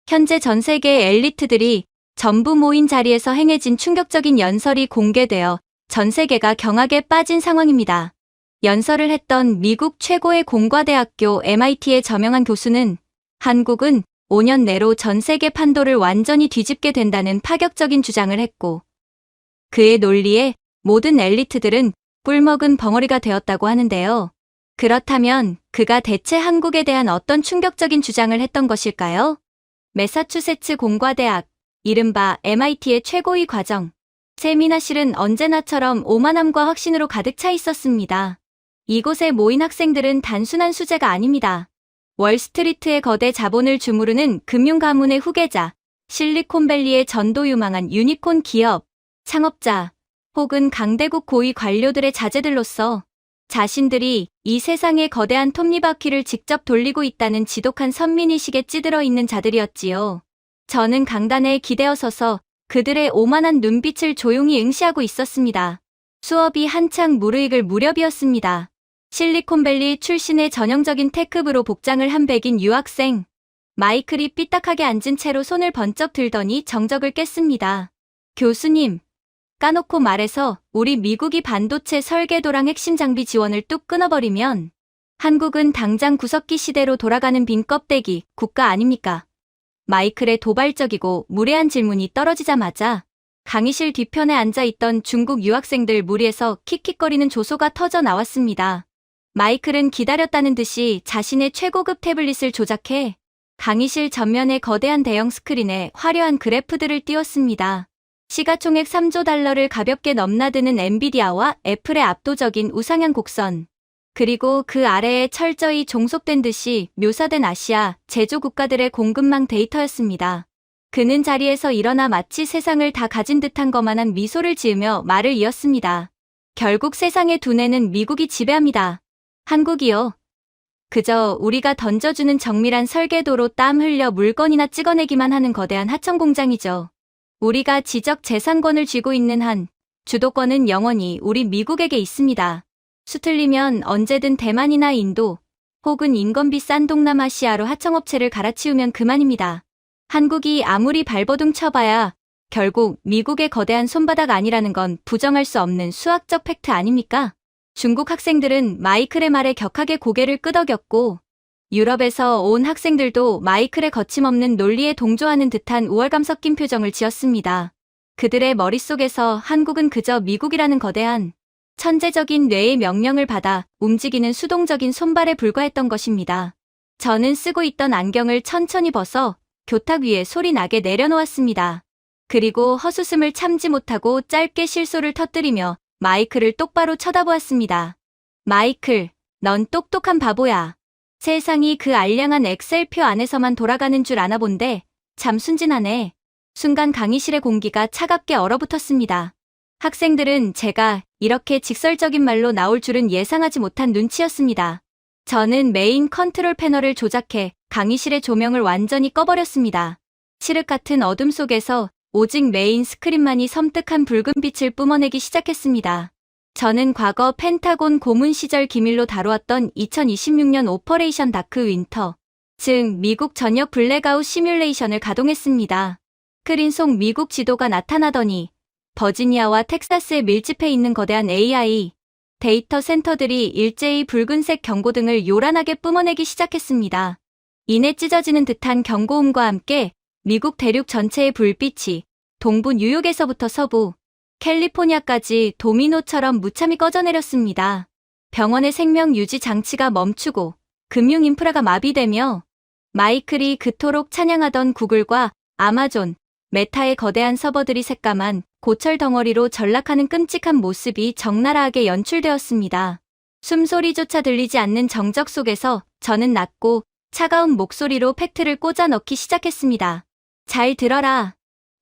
현재 전 세계 엘리트들이 전부 모인 자리에서 행해진 충격적인 연설이 공개되어 전 세계가 경악에 빠진 상황입니다. 연설을 했던 미국 최고의 공과대학교 MIT의 저명한 교수는 한국은 5년 내로 전 세계 판도를 완전히 뒤집게 된다는 파격적인 주장을 했고, 그의 논리에 모든 엘리트들은 꿀먹은 벙어리가 되었다고 하는데요. 그렇다면 그가 대체 한국에 대한 어떤 충격적인 주장을 했던 것일까요? 매사추세츠 공과대학, 이른바 MIT의 최고위 과정. 세미나실은 언제나처럼 오만함과 확신으로 가득 차 있었습니다. 이곳에 모인 학생들은 단순한 수재가 아닙니다. 월스트리트의 거대 자본을 주무르는 금융 가문의 후계자, 실리콘밸리의 전도유망한 유니콘 기업, 창업자, 혹은 강대국 고위 관료들의 자제들로서 자신들이 이 세상의 거대한 톱니바퀴를 직접 돌리고 있다는 지독한 선민의식에 찌들어 있는 자들이었지요. 저는 강단에 기대어 서서 그들의 오만한 눈빛을 조용히 응시하고 있었습니다. 수업이 한창 무르익을 무렵이었습니다. 실리콘밸리 출신의 전형적인 테크브로 복장을 한 백인 유학생, 마이클이 삐딱하게 앉은 채로 손을 번쩍 들더니 정적을 깼습니다. 교수님, 까놓고 말해서 우리 미국이 반도체 설계도랑 핵심 장비 지원을 뚝 끊어버리면 한국은 당장 구석기 시대로 돌아가는 빈 껍데기 국가 아닙니까? 마이클의 도발적이고 무례한 질문이 떨어지자마자 강의실 뒤편에 앉아있던 중국 유학생들 무리에서 킥킥거리는 조소가 터져 나왔습니다. 마이클은 기다렸다는 듯이 자신의 최고급 태블릿을 조작해 강의실 전면의 거대한 대형 스크린에 화려한 그래프들을 띄웠습니다. 시가총액 3조 달러를 가볍게 넘나드는 엔비디아와 애플의 압도적인 우상향 곡선, 그리고 그 아래에 철저히 종속된 듯이 묘사된 아시아, 제조 국가들의 공급망 데이터였습니다. 그는 자리에서 일어나 마치 세상을 다 가진 듯한 거만한 미소를 지으며 말을 이었습니다. 결국 세상의 두뇌는 미국이 지배합니다. 한국이요. 그저 우리가 던져주는 정밀한 설계도로 땀 흘려 물건이나 찍어내기만 하는 거대한 하청 공장이죠. 우리가 지적 재산권을 쥐고 있는 한 주도권은 영원히 우리 미국에게 있습니다. 수틀리면 언제든 대만이나 인도 혹은 인건비 싼 동남아시아로 하청업체를 갈아치우면 그만입니다. 한국이 아무리 발버둥 쳐봐야 결국 미국의 거대한 손바닥 아니라는 건 부정할 수 없는 수학적 팩트 아닙니까? 중국 학생들은 마이클의 말에 격하게 고개를 끄덕였고, 유럽에서 온 학생들도 마이클의 거침없는 논리에 동조하는 듯한 우월감 섞인 표정을 지었습니다. 그들의 머릿속에서 한국은 그저 미국이라는 거대한 천재적인 뇌의 명령을 받아 움직이는 수동적인 손발에 불과했던 것입니다. 저는 쓰고 있던 안경을 천천히 벗어 교탁 위에 소리 나게 내려놓았습니다. 그리고 헛웃음을 참지 못하고 짧게 실소를 터뜨리며 마이클을 똑바로 쳐다보았습니다. 마이클, 넌 똑똑한 바보야. 세상이 그 알량한 엑셀표 안에서만 돌아가는 줄 아나 본데 참 순진하네. 순간 강의실의 공기가 차갑게 얼어붙었습니다. 학생들은 제가 이렇게 직설적인 말로 나올 줄은 예상하지 못한 눈치였습니다. 저는 메인 컨트롤 패널을 조작해 강의실의 조명을 완전히 꺼버렸습니다. 칠흑 같은 어둠 속에서 오직 메인 스크린만이 섬뜩한 붉은 빛을 뿜어내기 시작했습니다. 저는 과거 펜타곤 고문 시절 기밀로 다루었던 2026년 오퍼레이션 다크 윈터, 즉 미국 전역 블랙아웃 시뮬레이션을 가동했습니다. 스크린 속 미국 지도가 나타나더니 버지니아와 텍사스에 밀집해 있는 거대한 AI 데이터 센터들이 일제히 붉은색 경고등을 요란하게 뿜어내기 시작했습니다. 이내 찢어지는 듯한 경고음과 함께 미국 대륙 전체의 불빛이 동부 뉴욕에서부터 서부 캘리포니아까지 도미노처럼 무참히 꺼져내렸습니다. 병원의 생명 유지 장치가 멈추고 금융 인프라가 마비되며 마이클이 그토록 찬양하던 구글과 아마존, 메타의 거대한 서버들이 새까만 고철 덩어리로 전락하는 끔찍한 모습이 적나라하게 연출되었습니다. 숨소리조차 들리지 않는 정적 속에서 저는 낮고 차가운 목소리로 팩트를 꽂아 넣기 시작했습니다. 잘 들어라.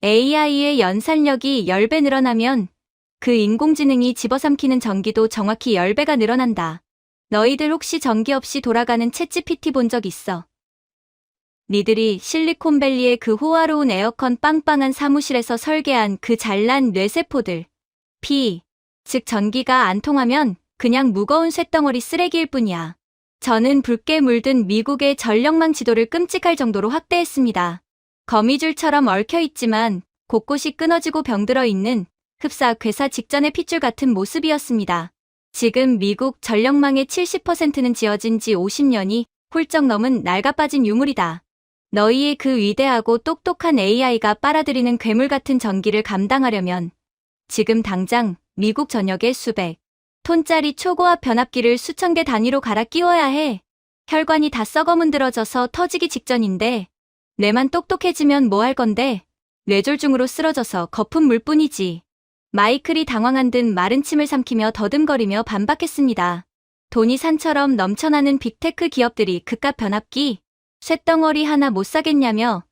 AI의 연산력이 10배 늘어나면 그 인공지능이 집어삼키는 전기도 정확히 10배가 늘어난다. 너희들 혹시 전기 없이 돌아가는 챗GPT 본 적 있어? 니들이 실리콘밸리의 그 호화로운 에어컨 빵빵한 사무실에서 설계한 그 잘난 뇌세포들. 즉 전기가 안 통하면 그냥 무거운 쇳덩어리 쓰레기일 뿐이야. 저는 붉게 물든 미국의 전력망 지도를 끔찍할 정도로 확대했습니다. 거미줄처럼 얽혀 있지만 곳곳이 끊어지고 병들어 있는 흡사 괴사 직전의 핏줄 같은 모습이었습니다. 지금 미국 전력망의 70%는 지어진 지 50년이 훌쩍 넘은 낡아빠진 유물이다. 너희의 그 위대하고 똑똑한 AI가 빨아들이는 괴물 같은 전기를 감당하려면 지금 당장 미국 전역에 수백 톤짜리 초고압 변압기를 수천 개 단위로 갈아 끼워야 해. 혈관이 다 썩어 문드러져서 터지기 직전인데 뇌만 똑똑해지면 뭐 할 건데? 뇌졸중으로 쓰러져서 거품 물뿐이지. 마이클이 당황한 듯 마른 침을 삼키며 더듬거리며 반박했습니다. 돈이 산처럼 넘쳐나는 빅테크 기업들이 그깟 변압기, 쇳덩어리 하나 못 사겠냐며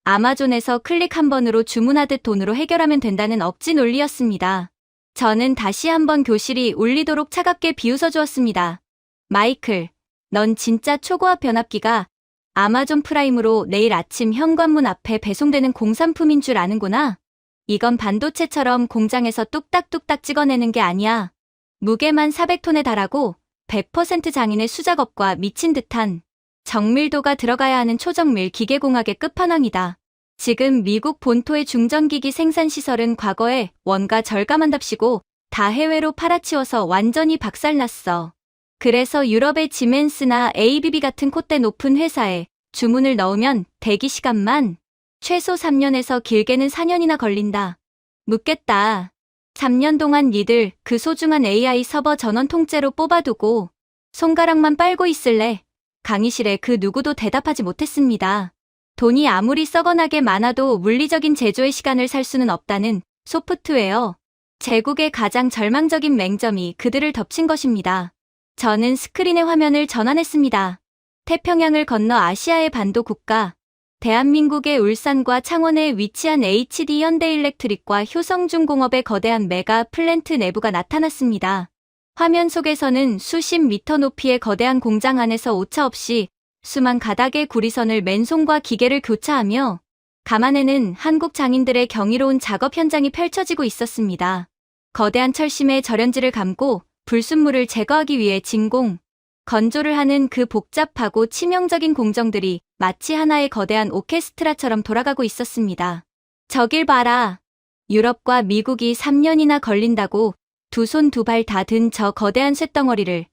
아마존에서 클릭 한 번으로 주문하듯 돈으로 해결하면 된다는 억지 논리였습니다. 저는 다시 한번 교실이 울리도록 차갑게 비웃어 주었습니다. 마이클, 넌 진짜 초고압 변압기가 아마존 프라임으로 내일 아침 현관문 앞에 배송되는 공산품인 줄 아는구나. 이건 반도체처럼 공장에서 뚝딱뚝딱 찍어내는 게 아니야. 무게만 400톤에 달하고 100% 장인의 수작업과 미친 듯한 정밀도가 들어가야 하는 초정밀 기계공학의 끝판왕이다. 지금 미국 본토의 중전기기 생산시설은 과거에 원가 절감한답시고 다 해외로 팔아치워서 완전히 박살났어. 그래서 유럽의 지멘스나 ABB 같은 콧대 높은 회사에 주문을 넣으면 대기 시간만 최소 3년에서 길게는 4년이나 걸린다. 묻겠다. 3년 동안 니들 그 소중한 AI 서버 전원 통째로 뽑아두고 손가락만 빨고 있을래? 강의실에 그 누구도 대답하지 못했습니다. 돈이 아무리 썩어나게 많아도 물리적인 제조의 시간을 살 수는 없다는 소프트웨어. 제국의 가장 절망적인 맹점이 그들을 덮친 것입니다. 저는 스크린의 화면을 전환했습니다. 태평양을 건너 아시아의 반도 국가, 대한민국의 울산과 창원에 위치한 HD 현대일렉트릭과 효성중공업의 거대한 메가 플랜트 내부가 나타났습니다. 화면 속에서는 수십 미터 높이의 거대한 공장 안에서 오차 없이 수만 가닥의 구리선을 맨손과 기계를 교차하며 감안에는 한국 장인들의 경이로운 작업 현장이 펼쳐지고 있었습니다. 거대한 철심에 절연지를 감고 불순물을 제거하기 위해 진공, 건조를 하는 그 복잡하고 치명적인 공정들이 마치 하나의 거대한 오케스트라처럼 돌아가고 있었습니다. 저길 봐라. 유럽과 미국이 3년이나 걸린다고 두 손 두 발 다 든 저 거대한 쇳덩어리를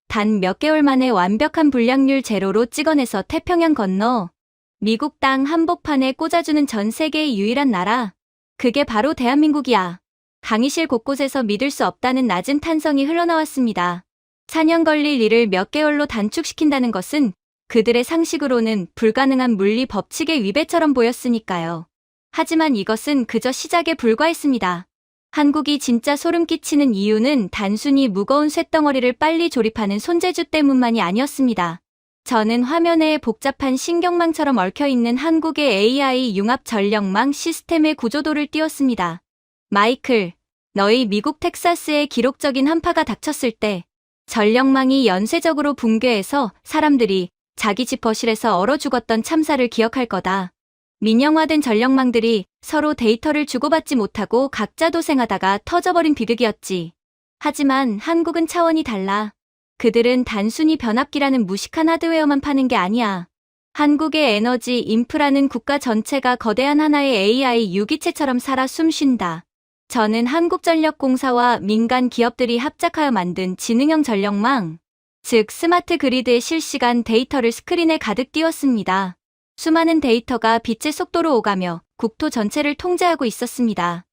단 몇 개월 만에 완벽한 불량률 제로로 찍어내서 태평양 건너 미국 땅 한복판에 꽂아주는 전 세계의 유일한 나라. 그게 바로 대한민국이야. 강의실 곳곳에서 믿을 수 없다는 낮은 탄성이 흘러나왔습니다. 4년 걸릴 일을 몇 개월로 단축시킨다는 것은 그들의 상식으로는 불가능한 물리 법칙의 위배처럼 보였으니까요. 하지만 이것은 그저 시작에 불과했습니다. 한국이 진짜 소름 끼치는 이유는 단순히 무거운 쇳덩어리를 빨리 조립하는 손재주 때문만이 아니었습니다. 저는 화면에 복잡한 신경망처럼 얽혀있는 한국의 AI 융합 전력망 시스템의 구조도를 띄웠습니다. 마이클, 너희 미국 텍사스에 기록적인 한파가 닥쳤을 때 전력망이 연쇄적으로 붕괴해서 사람들이 자기 집 거실에서 얼어 죽었던 참사를 기억할 거다. 민영화된 전력망들이 서로 데이터를 주고받지 못하고 각자 도생하다가 터져버린 비극이었지. 하지만 한국은 차원이 달라. 그들은 단순히 변압기라는 무식한 하드웨어만 파는 게 아니야. 한국의 에너지 인프라는 국가 전체가 거대한 하나의 AI 유기체처럼 살아 숨쉰다. 저는 한국전력공사와 민간 기업들이 합작하여 만든 지능형 전력망, 즉 스마트 그리드의 실시간 데이터를 스크린에 가득 띄웠습니다. 수많은 데이터가 빛의 속도로 오가며 국토 전체를 통제하고 있었습니다.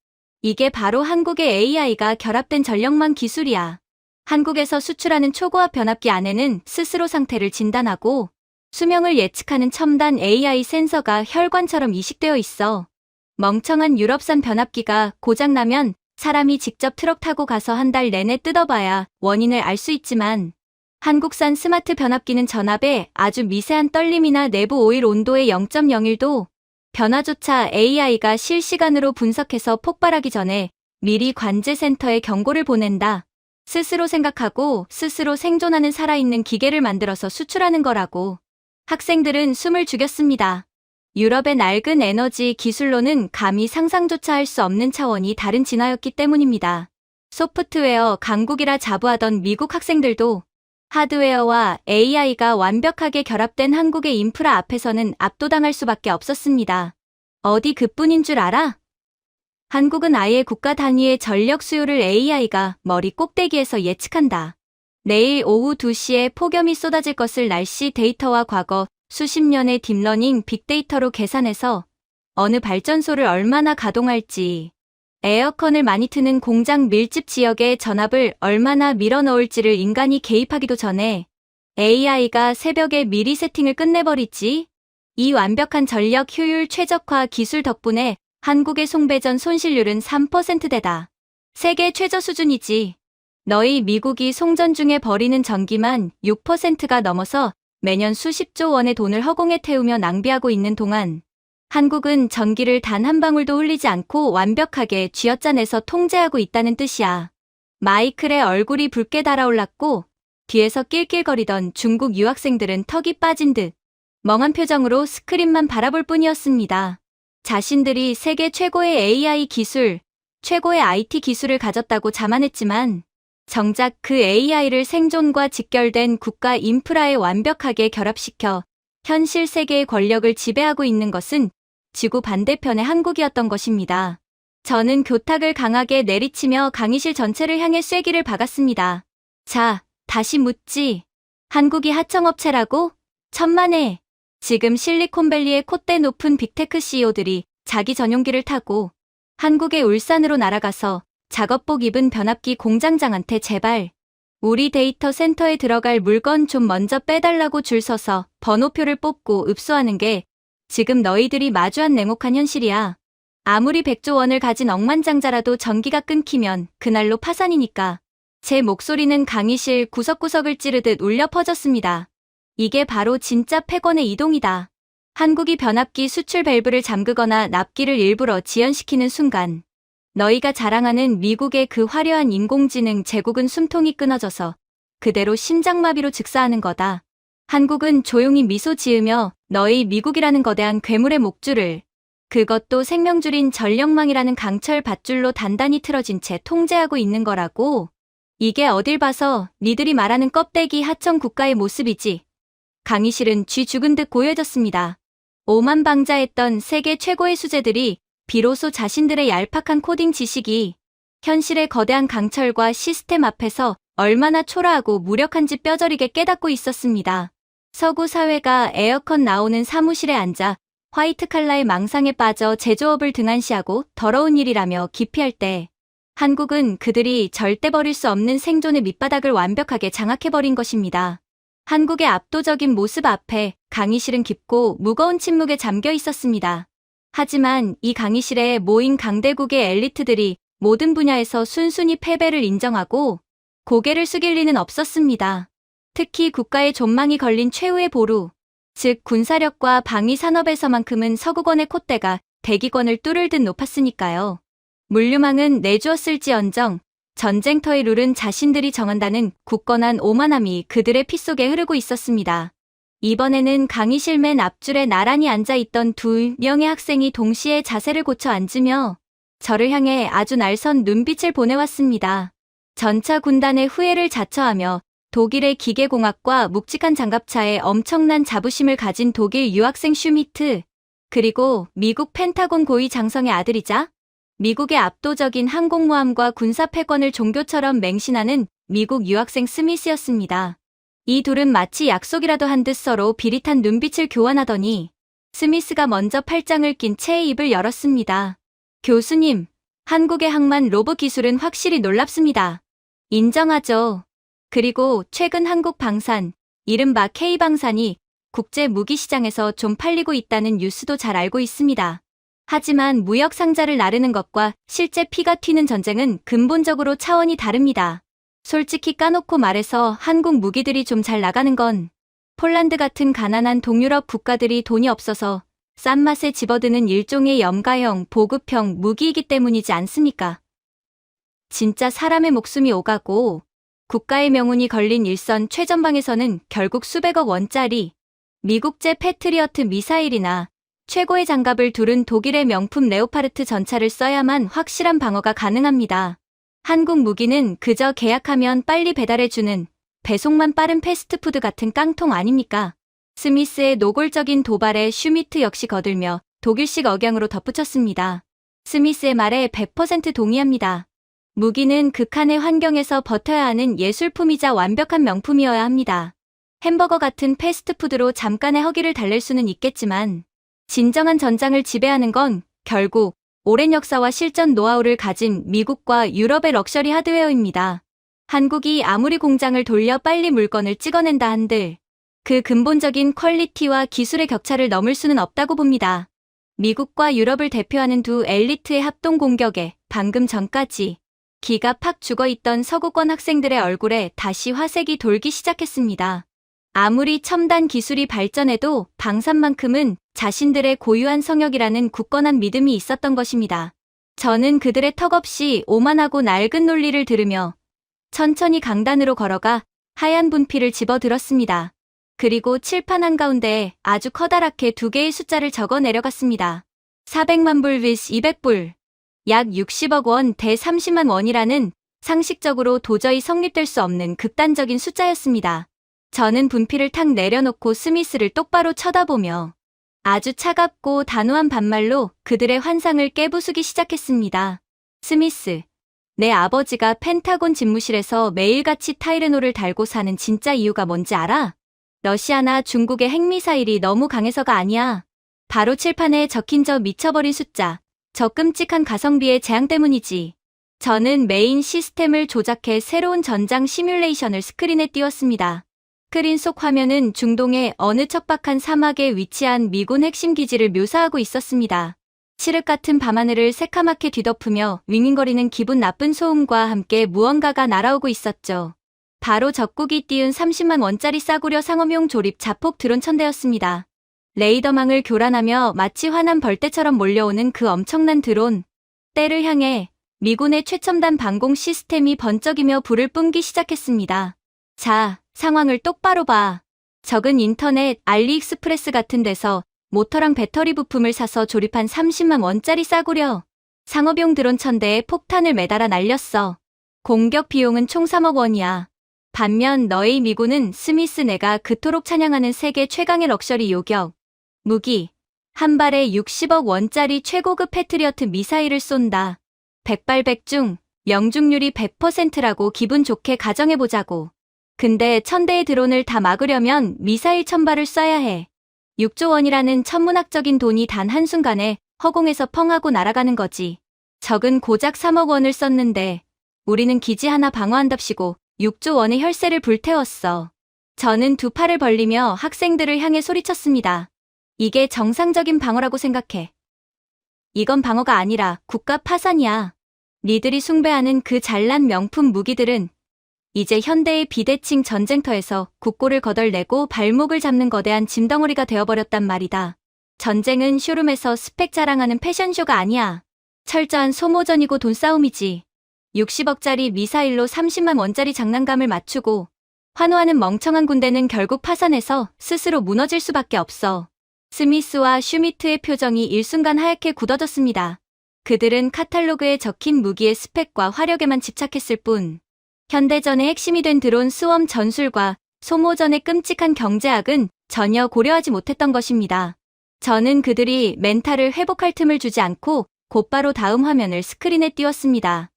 이게 바로 한국의 AI가 결합된 전력망 기술이야. 한국에서 수출하는 초고압 변압기 안에는 스스로 상태를 진단하고 수명을 예측하는 첨단 AI 센서가 혈관처럼 이식되어 있어. 멍청한 유럽산 변압기가 고장나면 사람이 직접 트럭 타고 가서 한 달 내내 뜯어봐야 원인을 알 수 있지만 한국산 스마트 변압기는 전압에 아주 미세한 떨림이나 내부 오일 온도의 0.01도 변화조차 AI가 실시간으로 분석해서 폭발하기 전에 미리 관제센터에 경고를 보낸다. 스스로 생각하고 스스로 생존하는 살아있는 기계를 만들어서 수출하는 거라고. 학생들은 숨을 죽였습니다. 유럽의 낡은 에너지 기술로는 감히 상상조차 할 수 없는 차원이 다른 진화였기 때문입니다. 소프트웨어 강국이라 자부하던 미국 학생들도 하드웨어와 AI가 완벽하게 결합된 한국의 인프라 앞에서는 압도당할 수밖에 없었습니다. 어디 그뿐인 줄 알아? 한국은 아예 국가 단위의 전력 수요를 AI가 머리 꼭대기에서 예측한다. 내일 오후 2시에 폭염이 쏟아질 것을 날씨 데이터와 과거 수십 년의 딥러닝 빅데이터로 계산해서 어느 발전소를 얼마나 가동할지, 에어컨을 많이 트는 공장 밀집 지역에 전압을 얼마나 밀어넣을지를 인간이 개입하기도 전에 AI가 새벽에 미리 세팅을 끝내버리지. 이 완벽한 전력 효율 최적화 기술 덕분에 한국의 송배전 손실률은 3%대다. 세계 최저 수준이지. 너희 미국이 송전 중에 버리는 전기만 6%가 넘어서 매년 수십조 원의 돈을 허공에 태우며 낭비하고 있는 동안 한국은 전기를 단 한 방울도 흘리지 않고 완벽하게 쥐어짜내서 통제하고 있다는 뜻이야. 마이클의 얼굴이 붉게 달아올랐고 뒤에서 낄낄거리던 중국 유학생들은 턱이 빠진 듯 멍한 표정으로 스크린만 바라볼 뿐이었습니다. 자신들이 세계 최고의 AI 기술, 최고의 IT 기술을 가졌다고 자만했지만 정작 그 AI를 생존과 직결된 국가 인프라에 완벽하게 결합시켜 현실 세계의 권력을 지배하고 있는 것은 지구 반대편의 한국이었던 것입니다. 저는 교탁을 강하게 내리치며 강의실 전체를 향해 쐐기를 박았습니다. 자, 다시 묻지. 한국이 하청업체라고? 천만에. 지금 실리콘밸리의 콧대 높은 빅테크 CEO들이 자기 전용기를 타고 한국의 울산으로 날아가서 작업복 입은 변압기 공장장한테 제발 우리 데이터 센터에 들어갈 물건 좀 먼저 빼달라고 줄 서서 번호표를 뽑고 읍소하는 게 지금 너희들이 마주한 냉혹한 현실이야. 아무리 100조 원을 가진 억만장자라도 전기가 끊기면 그날로 파산이니까. 제 목소리는 강의실 구석구석을 찌르듯 울려 퍼졌습니다. 이게 바로 진짜 패권의 이동이다. 한국이 변압기 수출 밸브를 잠그거나 납기를 일부러 지연시키는 순간 너희가 자랑하는 미국의 그 화려한 인공지능 제국은 숨통이 끊어져서 그대로 심장마비로 즉사하는 거다. 한국은 조용히 미소 지으며 너희 미국이라는 거대한 괴물의 목줄을, 그것도 생명줄인 전력망이라는 강철 밧줄로 단단히 틀어진 채 통제하고 있는 거라고. 이게 어딜 봐서 니들이 말하는 껍데기 하청 국가의 모습이지. 강의실은 쥐 죽은 듯 고요해졌습니다. 오만방자했던 세계 최고의 수재들이 비로소 자신들의 얄팍한 코딩 지식이 현실의 거대한 강철과 시스템 앞에서 얼마나 초라하고 무력한지 뼈저리게 깨닫고 있었습니다. 서구 사회가 에어컨 나오는 사무실에 앉아 화이트 칼라의 망상에 빠져 제조업을 등한시하고 더러운 일이라며 기피할 때 한국은 그들이 절대 버릴 수 없는 생존의 밑바닥을 완벽하게 장악해버린 것입니다. 한국의 압도적인 모습 앞에 강의실은 깊고 무거운 침묵에 잠겨 있었습니다. 하지만 이 강의실에 모인 강대국의 엘리트들이 모든 분야에서 순순히 패배를 인정하고 고개를 숙일 리는 없었습니다. 특히 국가의 존망이 걸린 최후의 보루, 즉 군사력과 방위산업에서만큼은 서구권의 콧대가 대기권을 뚫을 듯 높았으니까요. 물류망은 내주었을지언정 전쟁터의 룰은 자신들이 정한다는 굳건한 오만함이 그들의 피 속에 흐르고 있었습니다. 이번에는 강의실 맨 앞줄에 나란히 앉아있던 2명의 학생이 동시에 자세를 고쳐 앉으며 저를 향해 아주 날선 눈빛을 보내왔습니다. 전차 군단의 후예를 자처하며 독일의 기계공학과 묵직한 장갑차에 엄청난 자부심을 가진 독일 유학생 슈미트, 그리고 미국 펜타곤 고위 장성의 아들이자 미국의 압도적인 항공모함과 군사 패권을 종교처럼 맹신하는 미국 유학생 스미스였습니다. 이 둘은 마치 약속이라도 한 듯 서로 비릿한 눈빛을 교환하더니 스미스가 먼저 팔짱을 낀 채 입을 열었습니다. 교수님, 한국의 항만 로봇 기술은 확실히 놀랍습니다. 인정하죠. 그리고 최근 한국 방산, 이른바 K방산이 국제 무기 시장에서 좀 팔리고 있다는 뉴스도 잘 알고 있습니다. 하지만 무역 상자를 나르는 것과 실제 피가 튀는 전쟁은 근본적으로 차원이 다릅니다. 솔직히 까놓고 말해서 한국 무기들이 좀 잘 나가는 건 폴란드 같은 가난한 동유럽 국가들이 돈이 없어서 싼 맛에 집어드는 일종의 염가형, 보급형 무기이기 때문이지 않습니까? 진짜 사람의 목숨이 오가고 국가의 명운이 걸린 일선 최전방에서는 결국 수백억 원짜리 미국제 패트리어트 미사일이나 최고의 장갑을 두른 독일의 명품 레오파르트 전차를 써야만 확실한 방어가 가능합니다. 한국 무기는 그저 계약하면 빨리 배달해주는 배송만 빠른 패스트푸드 같은 깡통 아닙니까? 스미스의 노골적인 도발에 슈미트 역시 거들며 독일식 억양으로 덧붙였습니다. 스미스의 말에 100% 동의합니다. 무기는 극한의 환경에서 버텨야 하는 예술품이자 완벽한 명품이어야 합니다. 햄버거 같은 패스트푸드로 잠깐의 허기를 달랠 수는 있겠지만 진정한 전장을 지배하는 건 결국 오랜 역사와 실전 노하우를 가진 미국과 유럽의 럭셔리 하드웨어입니다. 한국이 아무리 공장을 돌려 빨리 물건을 찍어낸다 한들 그 근본적인 퀄리티와 기술의 격차를 넘을 수는 없다고 봅니다. 미국과 유럽을 대표하는 두 엘리트의 합동 공격에 방금 전까지 기가 팍 죽어있던 서구권 학생들의 얼굴에 다시 화색이 돌기 시작했습니다. 아무리 첨단 기술이 발전해도 방산만큼은 자신들의 고유한 성역이라는 굳건한 믿음이 있었던 것입니다. 저는 그들의 턱없이 오만하고 낡은 논리를 들으며 천천히 강단으로 걸어가 하얀 분필을 집어들었습니다. 그리고 칠판 한가운데에 아주 커다랗게 두 개의 숫자를 적어 내려갔습니다. 400만 불 vs 200불, 약 60억 원 대 30만 원이라는 상식적으로 도저히 성립될 수 없는 극단적인 숫자였습니다. 저는 분필을 탁 내려놓고 스미스를 똑바로 쳐다보며 아주 차갑고 단호한 반말로 그들의 환상을 깨부수기 시작했습니다. 스미스, 내 아버지가 펜타곤 집무실에서 매일같이 타이르노를 달고 사는 진짜 이유가 뭔지 알아? 러시아나 중국의 핵미사일이 너무 강해서가 아니야. 바로 칠판에 적힌 저 미쳐버린 숫자, 저 끔찍한 가성비의 재앙 때문이지. 저는 메인 시스템을 조작해 새로운 전장 시뮬레이션을 스크린에 띄웠습니다. 스크린 속 화면은 중동의 어느 척박한 사막에 위치한 미군 핵심 기지를 묘사하고 있었습니다. 칠흑 같은 밤하늘을 새카맣게 뒤덮으며 윙윙거리는 기분 나쁜 소음과 함께 무언가가 날아오고 있었죠. 바로 적국이 띄운 30만 원짜리 싸구려 상업용 조립 자폭 드론 천대였습니다. 레이더망을 교란하며 마치 화난 벌떼처럼 몰려오는 그 엄청난 드론. 때를 향해 미군의 최첨단 방공 시스템이 번쩍이며 불을 뿜기 시작했습니다. 자, 상황을 똑바로 봐. 적은 인터넷, 알리익스프레스 같은 데서 모터랑 배터리 부품을 사서 조립한 30만 원짜리 싸구려 상업용 드론 천대에 폭탄을 매달아 날렸어. 공격 비용은 총 3억 원이야. 반면 너희 미군은 스미스 내가 그토록 찬양하는 세계 최강의 럭셔리 요격 무기 한 발에 60억 원짜리 최고급 패트리어트 미사일을 쏜다. 백발백중, 명중률이 100%라고 기분 좋게 가정해보자고. 근데 1000대의 드론을 다 막으려면 미사일 1000발을 쏴야 해. 6조 원이라는 천문학적인 돈이 단 한순간에 허공에서 펑 하고 날아가는 거지. 적은 고작 3억 원을 썼는데 우리는 기지 하나 방어한답시고 6조 원의 혈세를 불태웠어. 저는 두 팔을 벌리며 학생들을 향해 소리쳤습니다. 이게 정상적인 방어라고 생각해. 이건 방어가 아니라 국가 파산이야. 니들이 숭배하는 그 잘난 명품 무기들은 이제 현대의 비대칭 전쟁터에서 국고를 거덜내고 발목을 잡는 거대한 짐덩어리가 되어버렸단 말이다. 전쟁은 쇼룸에서 스펙 자랑하는 패션쇼가 아니야. 철저한 소모전이고 돈싸움이지. 60억짜리 미사일로 30만 원짜리 장난감을 맞추고 환호하는 멍청한 군대는 결국 파산해서 스스로 무너질 수밖에 없어. 스미스와 슈미트의 표정이 일순간 하얗게 굳어졌습니다. 그들은 카탈로그에 적힌 무기의 스펙과 화력에만 집착했을 뿐 현대전의 핵심이 된 드론 스웜 전술과 소모전의 끔찍한 경제학은 전혀 고려하지 못했던 것입니다. 저는 그들이 멘탈을 회복할 틈을 주지 않고 곧바로 다음 화면을 스크린에 띄웠습니다.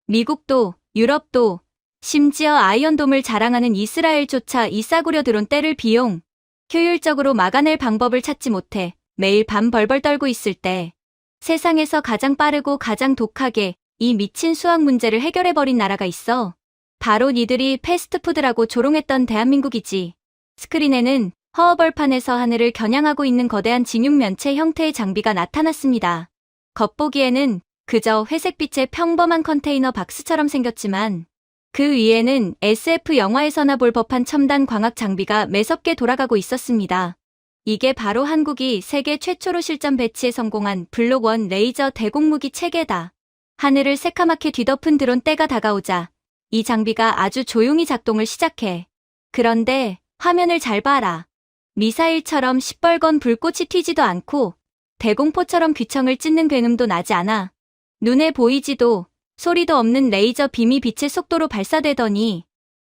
미국도, 유럽도, 심지어 아이언돔을 자랑하는 이스라엘조차 이 싸구려 드론 떼를 비용, 효율적으로 막아낼 방법을 찾지 못해 매일 밤 벌벌 떨고 있을 때 세상에서 가장 빠르고 가장 독하게 이 미친 수학 문제를 해결해버린 나라가 있어. 바로 니들이 패스트푸드라고 조롱했던 대한민국이지. 스크린에는 허허벌판에서 하늘을 겨냥하고 있는 거대한 진육면체 형태의 장비가 나타났습니다. 겉보기에는 그저 회색빛의 평범한 컨테이너 박스처럼 생겼지만 그 위에는 SF 영화에서나 볼 법한 첨단 광학 장비가 매섭게 돌아가고 있었습니다. 이게 바로 한국이 세계 최초로 실전 배치에 성공한 블록1 레이저 대공무기 체계다. 하늘을 새카맣게 뒤덮은 드론 떼가 다가오자 이 장비가 아주 조용히 작동을 시작해. 그런데 화면을 잘 봐라. 미사일처럼 시뻘건 불꽃이 튀지도 않고 대공포처럼 귀청을 찢는 굉음도 나지 않아. 눈에 보이지도 소리도 없는 레이저 빔이 빛의 속도로 발사되더니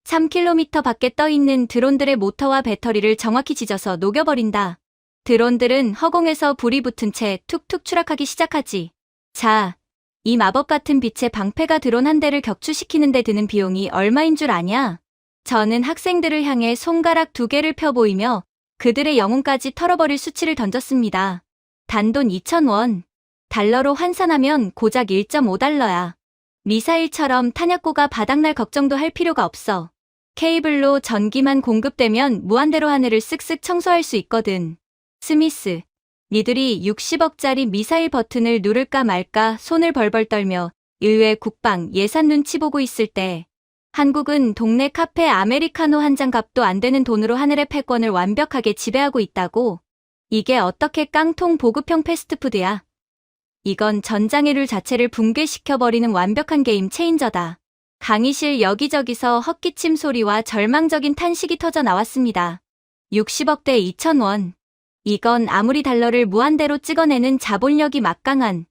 3km 밖에 떠있는 드론들의 모터와 배터리를 정확히 찢어서 녹여버린다. 드론들은 허공에서 불이 붙은 채 툭툭 추락하기 시작하지. 자, 이 마법 같은 빛의 방패가 드론 한 대를 격추시키는 데 드는 비용이 얼마인 줄 아냐? 저는 학생들을 향해 손가락 2개를 펴 보이며 그들의 영혼까지 털어버릴 수치를 던졌습니다. 단돈 2,000원. 달러로 환산하면 고작 1.5달러야. 미사일처럼 탄약고가 바닥날 걱정도 할 필요가 없어. 케이블로 전기만 공급되면 무한대로 하늘을 쓱쓱 청소할 수 있거든. 스미스, 니들이 60억짜리 미사일 버튼을 누를까 말까 손을 벌벌 떨며 의회 국방 예산 눈치 보고 있을 때 한국은 동네 카페 아메리카노 한 잔 값도 안 되는 돈으로 하늘의 패권을 완벽하게 지배하고 있다고? 이게 어떻게 깡통 보급형 패스트푸드야? 이건 전장의 룰 자체를 붕괴시켜버리는 완벽한 게임 체인저다. 강의실 여기저기서 헛기침 소리와 절망적인 탄식이 터져 나왔습니다. 60억대 2,000원. 이건 아무리 달러를 무한대로 찍어내는 자본력이 막강한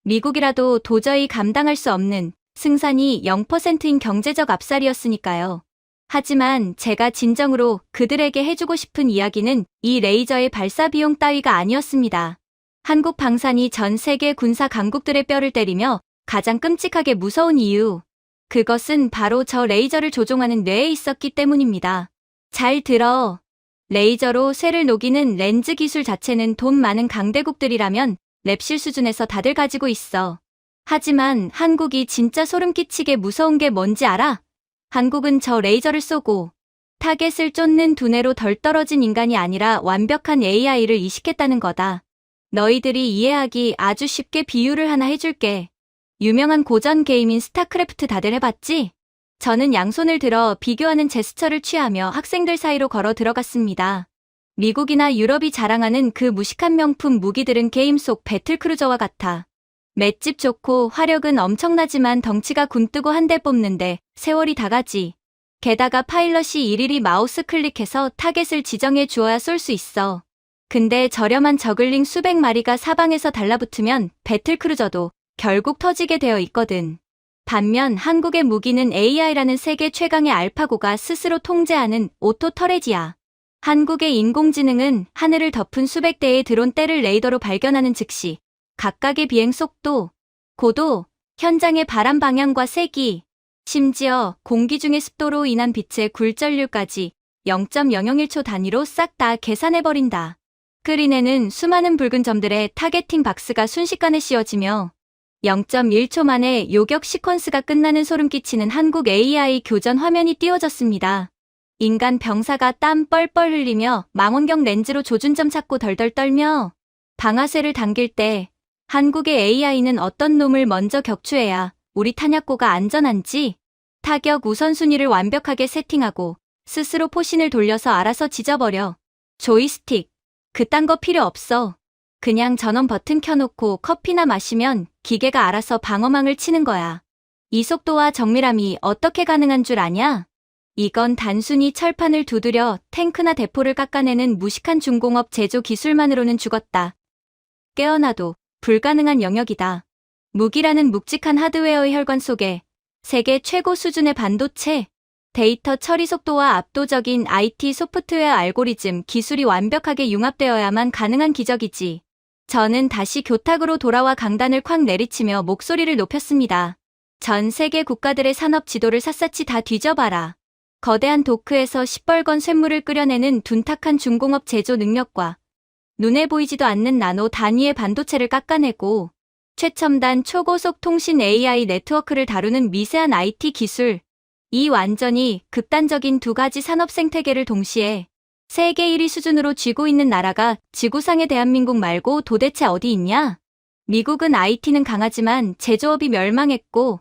미국이라도 도저히 감당할 수 없는 승산이 0%인 경제적 압살이었으니까요. 하지만 제가 진정으로 그들에게 해주고 싶은 이야기는 이 레이저의 발사 비용 따위가 아니었습니다. 한국 방산이 전 세계 군사 강국들의 뼈를 때리며 가장 끔찍하게 무서운 이유. 그것은 바로 저 레이저를 조종하는 뇌에 있었기 때문입니다. 잘 들어. 레이저로 쇠를 녹이는 렌즈 기술 자체는 돈 많은 강대국들이라면 랩실 수준에서 다들 가지고 있어. 하지만 한국이 진짜 소름 끼치게 무서운 게 뭔지 알아? 한국은 저 레이저를 쏘고 타겟을 쫓는 두뇌로 덜 떨어진 인간이 아니라 완벽한 AI를 이식했다는 거다. 너희들이 이해하기 아주 쉽게 비유를 하나 해줄게. 유명한 고전 게임인 스타크래프트 다들 해봤지? 저는 양손을 들어 비교하는 제스처를 취하며 학생들 사이로 걸어 들어갔습니다. 미국이나 유럽이 자랑하는 그 무식한 명품 무기들은 게임 속 배틀크루저와 같아. 맷집 좋고 화력은 엄청나지만 덩치가 굼뜨고 한 대 뽑는데 세월이 다 가지. 게다가 파일럿이 일일이 마우스 클릭해서 타겟을 지정해 주어야 쏠 수 있어. 근데 저렴한 저글링 수백 마리가 사방에서 달라붙으면 배틀크루저도 결국 터지게 되어 있거든. 반면 한국의 무기는 AI라는 세계 최강의 알파고가 스스로 통제하는 오토 터렛이야. 한국의 인공지능은 하늘을 덮은 수백 대의 드론 떼를 레이더로 발견하는 즉시 각각의 비행 속도, 고도, 현장의 바람 방향과 세기, 심지어 공기 중의 습도로 인한 빛의 굴절률까지 0.001초 단위로 싹 다 계산해버린다. 스크린에는 수많은 붉은 점들의 타겟팅 박스가 순식간에 씌워지며 0.1초 만에 요격 시퀀스가 끝나는 소름 끼치는 한국 AI 교전 화면이 띄워졌습니다. 인간 병사가 땀 뻘뻘 흘리며 망원경 렌즈로 조준점 찾고 덜덜 떨며 방아쇠를 당길 때 한국의 AI는 어떤 놈을 먼저 격추해야 우리 탄약고가 안전한지 타격 우선순위를 완벽하게 세팅하고 스스로 포신을 돌려서 알아서 지져버려. 조이스틱. 그딴 거 필요 없어. 그냥 전원 버튼 켜놓고 커피나 마시면 기계가 알아서 방어망을 치는 거야. 이 속도와 정밀함이 어떻게 가능한 줄 아냐? 이건 단순히 철판을 두드려 탱크나 대포를 깎아내는 무식한 중공업 제조 기술만으로는 죽었다. 깨어나도 불가능한 영역이다. 무기라는 묵직한 하드웨어의 혈관 속에 세계 최고 수준의 반도체, 데이터 처리 속도와 압도적인 IT 소프트웨어 알고리즘 기술이 완벽하게 융합되어야만 가능한 기적이지. 저는 다시 교탁으로 돌아와 강단을 콱 내리치며 목소리를 높였습니다. 전 세계 국가들의 산업 지도를 샅샅이 다 뒤져봐라. 거대한 도크에서 시뻘건 쇳물을 끓여내는 둔탁한 중공업 제조 능력과 눈에 보이지도 않는 나노 단위의 반도체를 깎아내고 최첨단 초고속 통신 AI 네트워크를 다루는 미세한 IT 기술. 이 완전히 극단적인 두 가지 산업 생태계를 동시에 세계 1위 수준으로 쥐고 있는 나라가 지구상의 대한민국 말고 도대체 어디 있냐? 미국은 IT는 강하지만 제조업이 멸망했고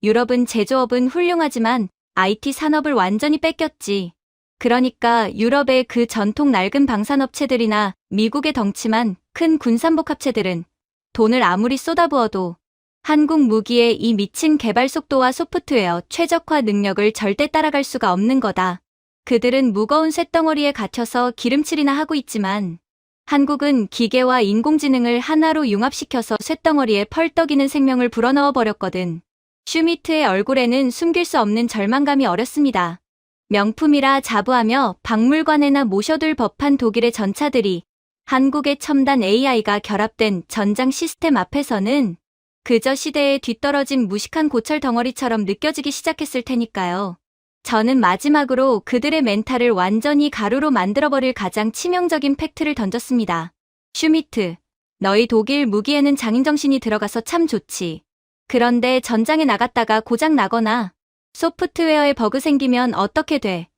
유럽은 제조업은 훌륭하지만 IT 산업을 완전히 뺏겼지. 그러니까 유럽의 그 전통 낡은 방산업체들이나 미국의 덩치만 큰 군산복합체들은 돈을 아무리 쏟아부어도 한국 무기의 이 미친 개발 속도와 소프트웨어 최적화 능력을 절대 따라갈 수가 없는 거다. 그들은 무거운 쇳덩어리에 갇혀서 기름칠이나 하고 있지만 한국은 기계와 인공지능을 하나로 융합시켜서 쇳덩어리에 펄떡이는 생명을 불어넣어 버렸거든. 슈미트의 얼굴에는 숨길 수 없는 절망감이 어렸습니다. 명품이라 자부하며 박물관에나 모셔둘 법한 독일의 전차들이 한국의 첨단 AI가 결합된 전장 시스템 앞에서는 그저 시대에 뒤떨어진 무식한 고철 덩어리처럼 느껴지기 시작했을 테니까요. 저는 마지막으로 그들의 멘탈을 완전히 가루로 만들어버릴 가장 치명적인 팩트를 던졌습니다. 슈미트, 너희 독일 무기에는 장인정신이 들어가서 참 좋지. 그런데 전장에 나갔다가 고장 나거나 소프트웨어에 버그 생기면 어떻게 돼?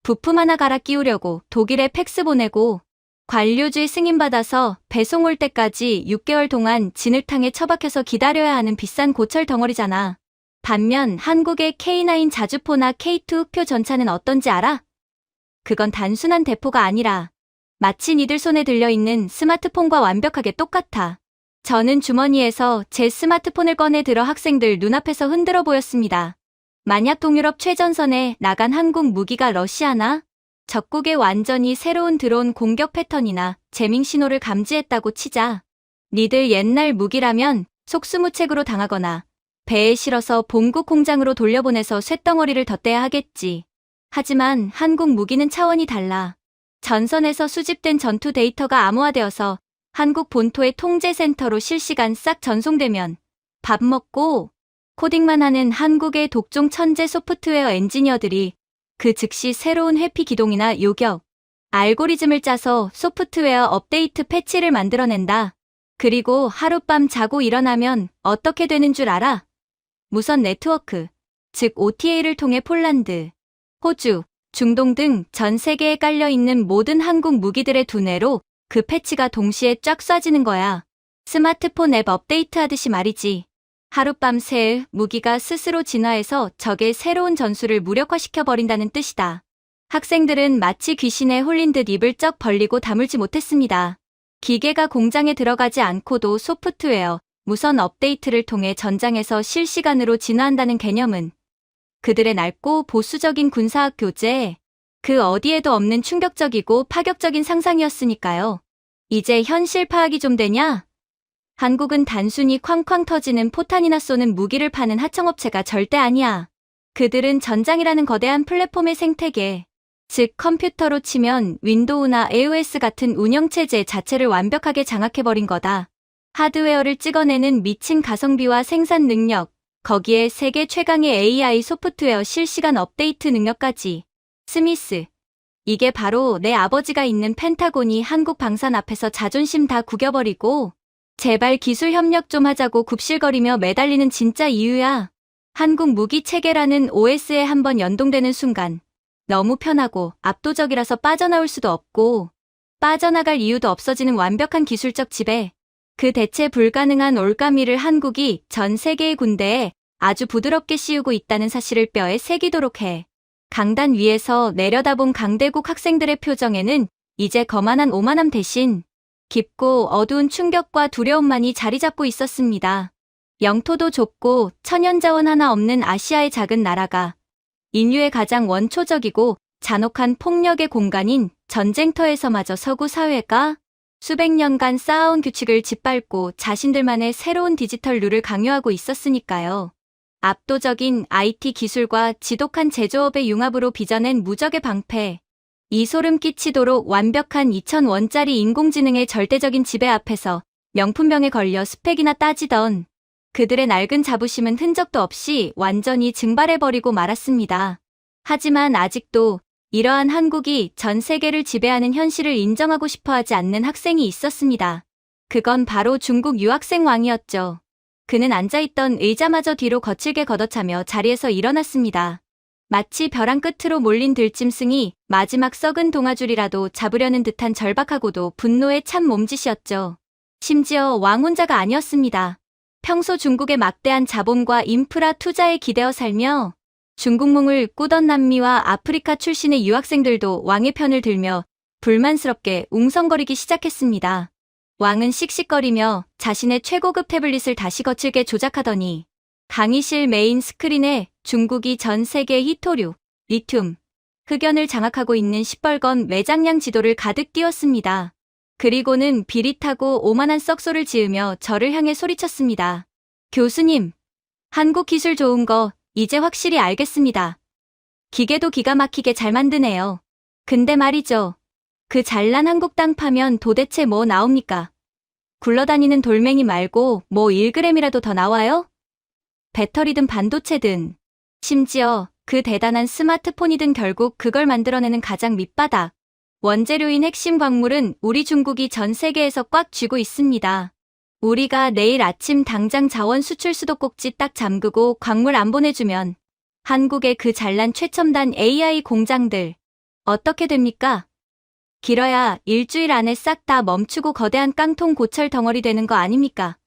부품 하나 갈아 끼우려고 독일에 팩스 보내고 관료주의 승인받아서 배송 올 때까지 6개월 동안 진흙탕에 처박혀서 기다려야 하는 비싼 고철 덩어리잖아. 반면 한국의 K9 자주포나 K2 흑표 전차는 어떤지 알아? 그건 단순한 대포가 아니라 마치 니들 손에 들려있는 스마트폰과 완벽하게 똑같아. 저는 주머니에서 제 스마트폰을 꺼내 들어 학생들 눈앞에서 흔들어 보였습니다. 만약 동유럽 최전선에 나간 한국 무기가 러시아나 적국의 완전히 새로운 드론 공격 패턴이나 재밍 신호를 감지했다고 치자. 니들 옛날 무기라면 속수무책으로 당하거나 배에 실어서 본국 공장으로 돌려보내서 쇳덩어리를 덧대야 하겠지. 하지만 한국 무기는 차원이 달라. 전선에서 수집된 전투 데이터가 암호화되어서 한국 본토의 통제센터로 실시간 싹 전송되면 밥 먹고 코딩만 하는 한국의 독종 천재 소프트웨어 엔지니어들이 그 즉시 새로운 회피 기동이나 요격, 알고리즘을 짜서 소프트웨어 업데이트 패치를 만들어낸다. 그리고 하룻밤 자고 일어나면 어떻게 되는 줄 알아? 무선 네트워크, 즉 OTA를 통해 폴란드, 호주, 중동 등 전 세계에 깔려있는 모든 한국 무기들의 두뇌로 그 패치가 동시에 쫙 쏴지는 거야. 스마트폰 앱 업데이트하듯이 말이지. 하룻밤 새 무기가 스스로 진화해서 적의 새로운 전술을 무력화시켜버린다는 뜻이다. 학생들은 마치 귀신에 홀린 듯 입을 쩍 벌리고 다물지 못했습니다. 기계가 공장에 들어가지 않고도 소프트웨어, 무선 업데이트를 통해 전장에서 실시간으로 진화한다는 개념은 그들의 넓고 보수적인 군사학 교재, 그 어디에도 없는 충격적이고 파격적인 상상이었으니까요. 이제 현실 파악이 좀 되냐? 한국은 단순히 쾅쾅 터지는 포탄이나 쏘는 무기를 파는 하청업체가 절대 아니야. 그들은 전장이라는 거대한 플랫폼의 생태계, 즉 컴퓨터로 치면 윈도우나 AOS 같은 운영체제 자체를 완벽하게 장악해버린 거다. 하드웨어를 찍어내는 미친 가성비와 생산 능력, 거기에 세계 최강의 AI 소프트웨어 실시간 업데이트 능력까지. 스미스, 이게 바로 내 아버지가 있는 펜타곤이 한국 방산 앞에서 자존심 다 구겨버리고 제발 기술 협력 좀 하자고 굽실거리며 매달리는 진짜 이유야. 한국 무기 체계라는 OS에 한번 연동되는 순간 너무 편하고 압도적이라서 빠져나올 수도 없고 빠져나갈 이유도 없어지는 완벽한 기술적 지배. 그 대체 불가능한 올가미를 한국이 전 세계의 군대에 아주 부드럽게 씌우고 있다는 사실을 뼈에 새기도록 해. 강단 위에서 내려다본 강대국 학생들의 표정에는 이제 거만한 오만함 대신 깊고 어두운 충격과 두려움만이 자리 잡고 있었습니다. 영토도 좁고 천연자원 하나 없는 아시아의 작은 나라가 인류의 가장 원초적이고 잔혹한 폭력의 공간인 전쟁터에서마저 서구 사회가 수백 년간 쌓아온 규칙을 짓밟고 자신들만의 새로운 디지털 룰을 강요하고 있었으니까요. 압도적인 IT 기술과 지독한 제조업의 융합으로 빚어낸 무적의 방패. 이 소름 끼치도록 완벽한 2,000원짜리 인공지능의 절대적인 지배 앞에서 명품병에 걸려 스펙이나 따지던 그들의 낡은 자부심은 흔적도 없이 완전히 증발해버리고 말았습니다. 하지만 아직도 이러한 한국이 전 세계를 지배하는 현실을 인정하고 싶어하지 않는 학생이 있었습니다. 그건 바로 중국 유학생 왕이었죠. 그는 앉아있던 의자마저 뒤로 거칠게 걷어차며 자리에서 일어났습니다. 마치 벼랑 끝으로 몰린 들짐승이 마지막 썩은 동아줄이라도 잡으려는 듯한 절박하고도 분노에 찬 몸짓이었죠. 심지어 왕 혼자가 아니었습니다. 평소 중국의 막대한 자본과 인프라 투자에 기대어 살며 중국몽을 꾸던 남미와 아프리카 출신의 유학생들도 왕의 편을 들며 불만스럽게 웅성거리기 시작했습니다. 왕은 씩씩거리며 자신의 최고급 태블릿을 다시 거칠게 조작하더니 강의실 메인 스크린에 중국이 전 세계 히토류, 리튬, 흑연을 장악하고 있는 시뻘건 매장량 지도를 가득 띄웠습니다. 그리고는 비릿하고 오만한 썩소를 지으며 저를 향해 소리쳤습니다. 교수님, 한국 기술 좋은 거 이제 확실히 알겠습니다. 기계도 기가 막히게 잘 만드네요. 근데 말이죠. 그 잘난 한국 땅 파면 도대체 뭐 나옵니까? 굴러다니는 돌멩이 말고 뭐 1g이라도 더 나와요? 배터리든 반도체든, 심지어 그 대단한 스마트폰이든 결국 그걸 만들어내는 가장 밑바닥. 원재료인 핵심 광물은 우리 중국이 전 세계에서 꽉 쥐고 있습니다. 우리가 내일 아침 당장 자원 수출 수도꼭지 딱 잠그고 광물 안 보내주면 한국의 그 잘난 최첨단 AI 공장들 어떻게 됩니까? 길어야 일주일 안에 싹 다 멈추고 거대한 깡통 고철 덩어리 되는 거 아닙니까?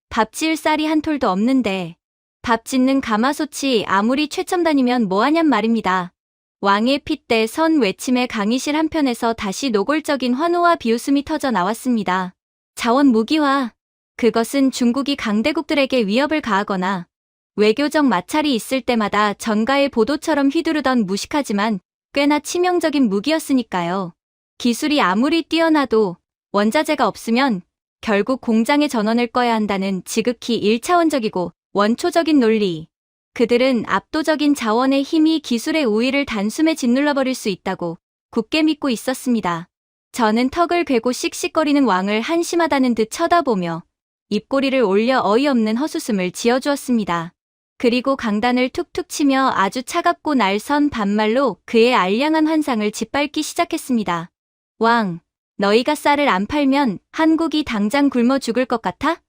밥 지을 쌀이 한 톨도 없는데 밥 짓는 가마솥이 아무리 최첨단이면 뭐하냔 말입니다. 왕의 핏대 선 외침의 강의실 한편에서 다시 노골적인 환호와 비웃음이 터져 나왔습니다. 자원 무기화. 그것은 중국이 강대국들에게 위협을 가하거나 외교적 마찰이 있을 때마다 전가의 보도처럼 휘두르던 무식하지만 꽤나 치명적인 무기였으니까요. 기술이 아무리 뛰어나도 원자재가 없으면 결국 공장에 전원을 꺼야 한다는 지극히 1차원적이고 원초적인 논리. 그들은 압도적인 자원의 힘이 기술의 우위를 단숨에 짓눌러버릴 수 있다고 굳게 믿고 있었습니다. 저는 턱을 괴고 씩씩거리는 왕을 한심하다는 듯 쳐다보며 입꼬리를 올려 어이없는 헛웃음을 지어주었습니다. 그리고 강단을 툭툭 치며 아주 차갑고 날선 반말로 그의 알량한 환상을 짓밟기 시작했습니다. 왕, 너희가 쌀을 안 팔면 한국이 당장 굶어 죽을 것 같아?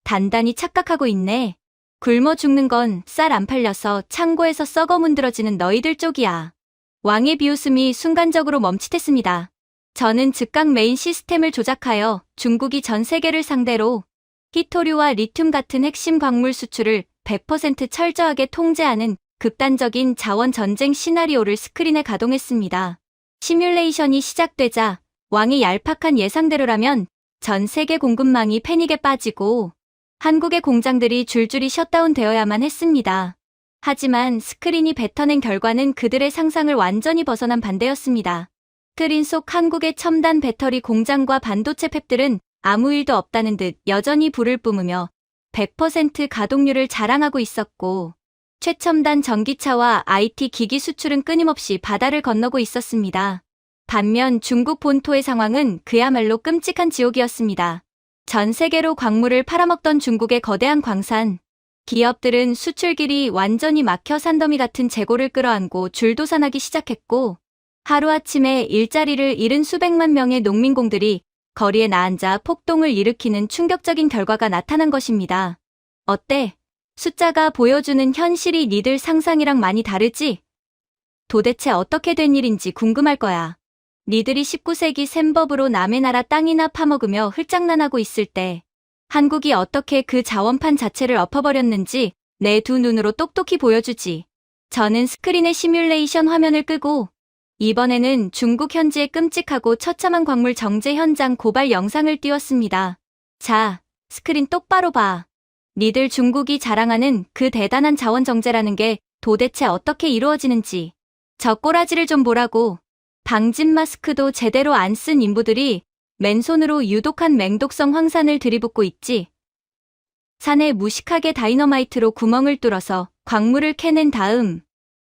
단단히 착각하고 있네. 굶어 죽는 건 쌀 안 팔려서 창고에서 썩어 문드러지는 너희들 쪽이야. 왕의 비웃음이 순간적으로 멈칫했습니다. 저는 즉각 메인 시스템을 조작하여 중국이 전 세계를 상대로 히토류와 리튬 같은 핵심 광물 수출을 100% 철저하게 통제하는 극단적인 자원 전쟁 시나리오를 스크린에 가동했습니다. 시뮬레이션이 시작되자 왕의 얄팍한 예상대로라면 전 세계 공급망이 패닉에 빠지고 한국의 공장들이 줄줄이 셧다운 되어야만 했습니다. 하지만 스크린이 뱉어낸 결과는 그들의 상상을 완전히 벗어난 반대였습니다. 스크린 속 한국의 첨단 배터리 공장과 반도체 팹들은 아무 일도 없다는 듯 여전히 불을 뿜으며 100% 가동률을 자랑하고 있었고 최첨단 전기차와 IT 기기 수출은 끊임없이 바다를 건너고 있었습니다. 반면 중국 본토의 상황은 그야말로 끔찍한 지옥이었습니다. 전 세계로 광물을 팔아먹던 중국의 거대한 광산. 기업들은 수출길이 완전히 막혀 산더미 같은 재고를 끌어안고 줄도산하기 시작했고 하루아침에 일자리를 잃은 수백만 명의 농민공들이 거리에 나앉아 폭동을 일으키는 충격적인 결과가 나타난 것입니다. 어때? 숫자가 보여주는 현실이 니들 상상이랑 많이 다르지? 도대체 어떻게 된 일인지 궁금할 거야. 니들이 19세기 셈법으로 남의 나라 땅이나 파먹으며 흘장난하고 있을 때 한국이 어떻게 그 자원판 자체를 엎어버렸는지 내 두 눈으로 똑똑히 보여주지. 저는 스크린의 시뮬레이션 화면을 끄고 이번에는 중국 현지의 끔찍하고 처참한 광물 정제 현장 고발 영상을 띄웠습니다. 자, 스크린 똑바로 봐. 니들 중국이 자랑하는 그 대단한 자원 정제라는 게 도대체 어떻게 이루어지는지. 저 꼬라지를 좀 보라고. 방진 마스크도 제대로 안 쓴 인부들이 맨손으로 유독한 맹독성 황산을 들이붓고 있지. 산에 무식하게 다이너마이트로 구멍을 뚫어서 광물을 캐낸 다음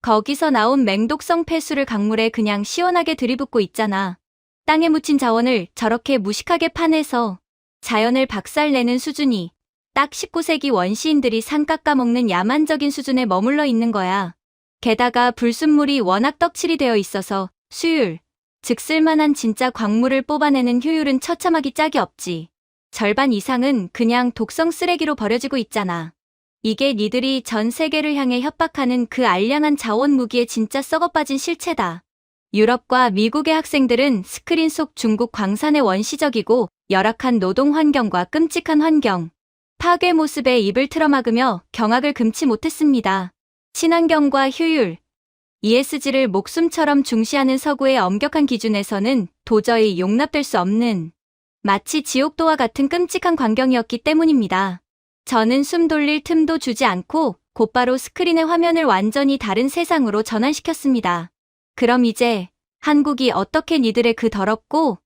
거기서 나온 맹독성 폐수를 강물에 그냥 시원하게 들이붓고 있잖아. 땅에 묻힌 자원을 저렇게 무식하게 파내서 자연을 박살내는 수준이 딱 19세기 원시인들이 산 깎아먹는 야만적인 수준에 머물러 있는 거야. 게다가 불순물이 워낙 떡칠이 되어 있어서 수율, 즉 쓸만한 진짜 광물을 뽑아내는 효율은 처참하기 짝이 없지. 절반 이상은 그냥 독성 쓰레기로 버려지고 있잖아. 이게 니들이 전 세계를 향해 협박하는 그 알량한 자원 무기의 진짜 썩어빠진 실체다. 유럽과 미국의 학생들은 스크린 속 중국 광산의 원시적이고 열악한 노동 환경과 끔찍한 환경, 파괴 모습에 입을 틀어막으며 경악을 금치 못했습니다. 친환경과 효율, ESG를 목숨처럼 중시하는 서구의 엄격한 기준에서는 도저히 용납될 수 없는 마치 지옥도와 같은 끔찍한 광경이었기 때문입니다. 저는 숨 돌릴 틈도 주지 않고 곧바로 스크린의 화면을 완전히 다른 세상으로 전환시켰습니다. 그럼 이제 한국이 어떻게 니들의 그 더럽고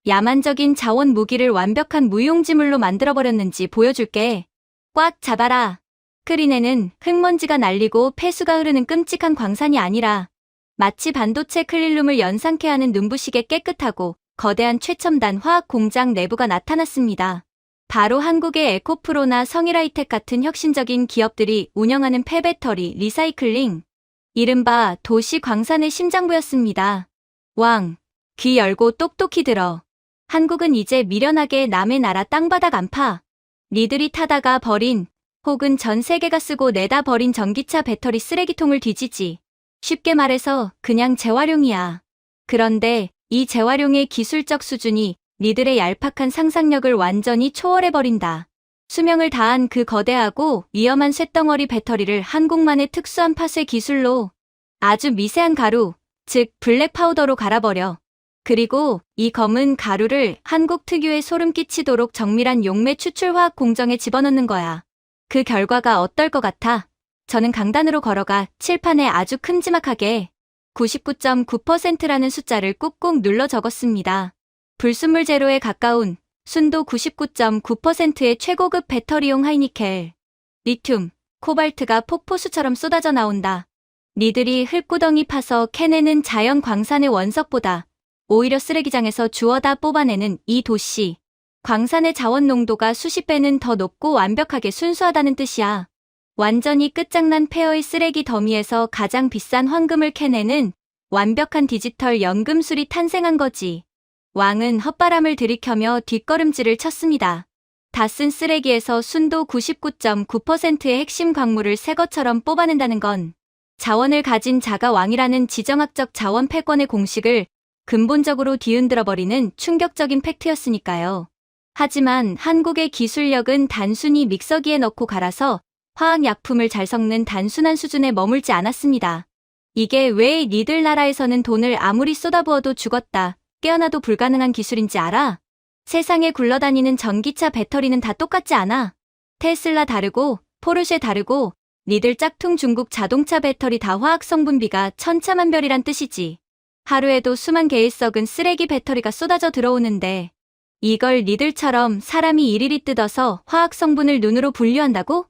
야만적인 자원 무기를 완벽한 무용지물로 만들어버렸는지 보여줄게. 꽉 잡아라. 스크린에는 흙먼지가 날리고 폐수가 흐르는 끔찍한 광산이 아니라 마치 반도체 클릴룸을 연상케 하는 눈부시게 깨끗하고 거대한 최첨단 화학 공장 내부가 나타났습니다. 바로 한국의 에코프로나 성일하이텍 같은 혁신적인 기업들이 운영하는 폐배터리 리사이클링, 이른바 도시 광산의 심장부였습니다. 왕, 귀 열고 똑똑히 들어. 한국은 이제 미련하게 남의 나라 땅바닥 안 파. 니들이 타다가 버린, 혹은 전 세계가 쓰고 내다 버린 전기차 배터리 쓰레기통을 뒤지지. 쉽게 말해서 그냥 재활용이야. 그런데 이 재활용의 기술적 수준이 니들의 얄팍한 상상력을 완전히 초월해버린다. 수명을 다한 그 거대하고 위험한 쇳덩어리 배터리를 한국만의 특수한 파쇄 기술로 아주 미세한 가루, 즉 블랙 파우더로 갈아버려. 그리고 이 검은 가루를 한국 특유의 소름 끼치도록 정밀한 용매 추출 화학 공정에 집어넣는 거야. 그 결과가 어떨 것 같아? 저는 강단으로 걸어가 칠판에 아주 큼지막하게 99.9%라는 숫자를 꾹꾹 눌러 적었습니다. 불순물 제로에 가까운 순도 99.9%의 최고급 배터리용 하이니켈, 리튬, 코발트가 폭포수처럼 쏟아져 나온다. 니들이 흙구덩이 파서 캐내는 자연 광산의 원석보다 오히려 쓰레기장에서 주워다 뽑아내는 이 도시, 광산의 자원 농도가 수십 배는 더 높고 완벽하게 순수하다는 뜻이야. 완전히 끝장난 폐허의 쓰레기 더미에서 가장 비싼 황금을 캐내는 완벽한 디지털 연금술이 탄생한 거지. 왕은 헛바람을 들이켜며 뒷걸음질을 쳤습니다. 다 쓴 쓰레기에서 순도 99.9%의 핵심 광물을 새 것처럼 뽑아낸다는 건 자원을 가진 자가 왕이라는 지정학적 자원 패권의 공식을 근본적으로 뒤흔들어버리는 충격적인 팩트였으니까요. 하지만 한국의 기술력은 단순히 믹서기에 넣고 갈아서 화학약품을 잘 섞는 단순한 수준에 머물지 않았습니다. 이게 왜 니들 나라에서는 돈을 아무리 쏟아부어도 죽었다, 깨어나도 불가능한 기술인지 알아? 세상에 굴러다니는 전기차 배터리는 다 똑같지 않아. 테슬라 다르고 포르쉐 다르고 니들 짝퉁 중국 자동차 배터리 다 화학 성분비가 천차만별이란 뜻이지. 하루에도 수만 개의 썩은 쓰레기 배터리가 쏟아져 들어오는데 이걸 니들처럼 사람이 일일이 뜯어서 화학 성분을 눈으로 분류한다고?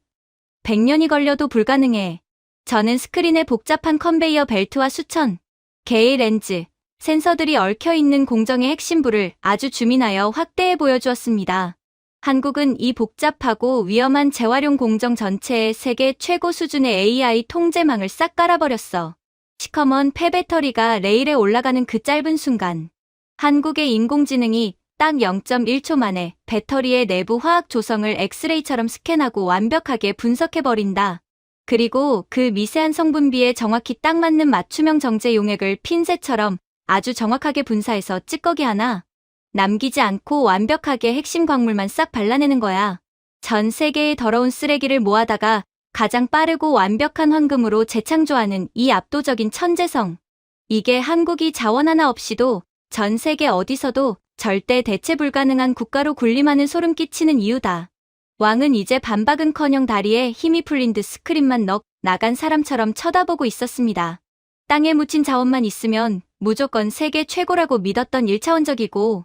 100년이 걸려도 불가능해. 저는 스크린에 복잡한 컨베이어 벨트와 수천 개의 렌즈, 센서들이 얽혀있는 공정의 핵심부를 아주 줌인하여 확대해 보여주었습니다. 한국은 이 복잡하고 위험한 재활용 공정 전체에 세계 최고 수준의 AI 통제망을 싹 깔아버렸어. 시커먼 폐배터리가 레일에 올라가는 그 짧은 순간, 한국의 인공지능이 딱 0.1초 만에 배터리의 내부 화학 조성을 엑스레이처럼 스캔하고 완벽하게 분석해버린다. 그리고 그 미세한 성분비에 정확히 딱 맞는 맞춤형 정제 용액을 핀셋처럼 아주 정확하게 분사해서 찌꺼기 하나 남기지 않고 완벽하게 핵심 광물만 싹 발라내는 거야. 전 세계의 더러운 쓰레기를 모아다가 가장 빠르고 완벽한 황금으로 재창조하는 이 압도적인 천재성. 이게 한국이 자원 하나 없이도 전 세계 어디서도 절대 대체 불가능한 국가로 군림하는 소름 끼치는 이유다. 왕은 이제 반박은커녕 다리에 힘이 풀린 듯 스크린만 넋 나간 사람처럼 쳐다보고 있었습니다. 땅에 묻힌 자원만 있으면 무조건 세계 최고라고 믿었던 1차원적이고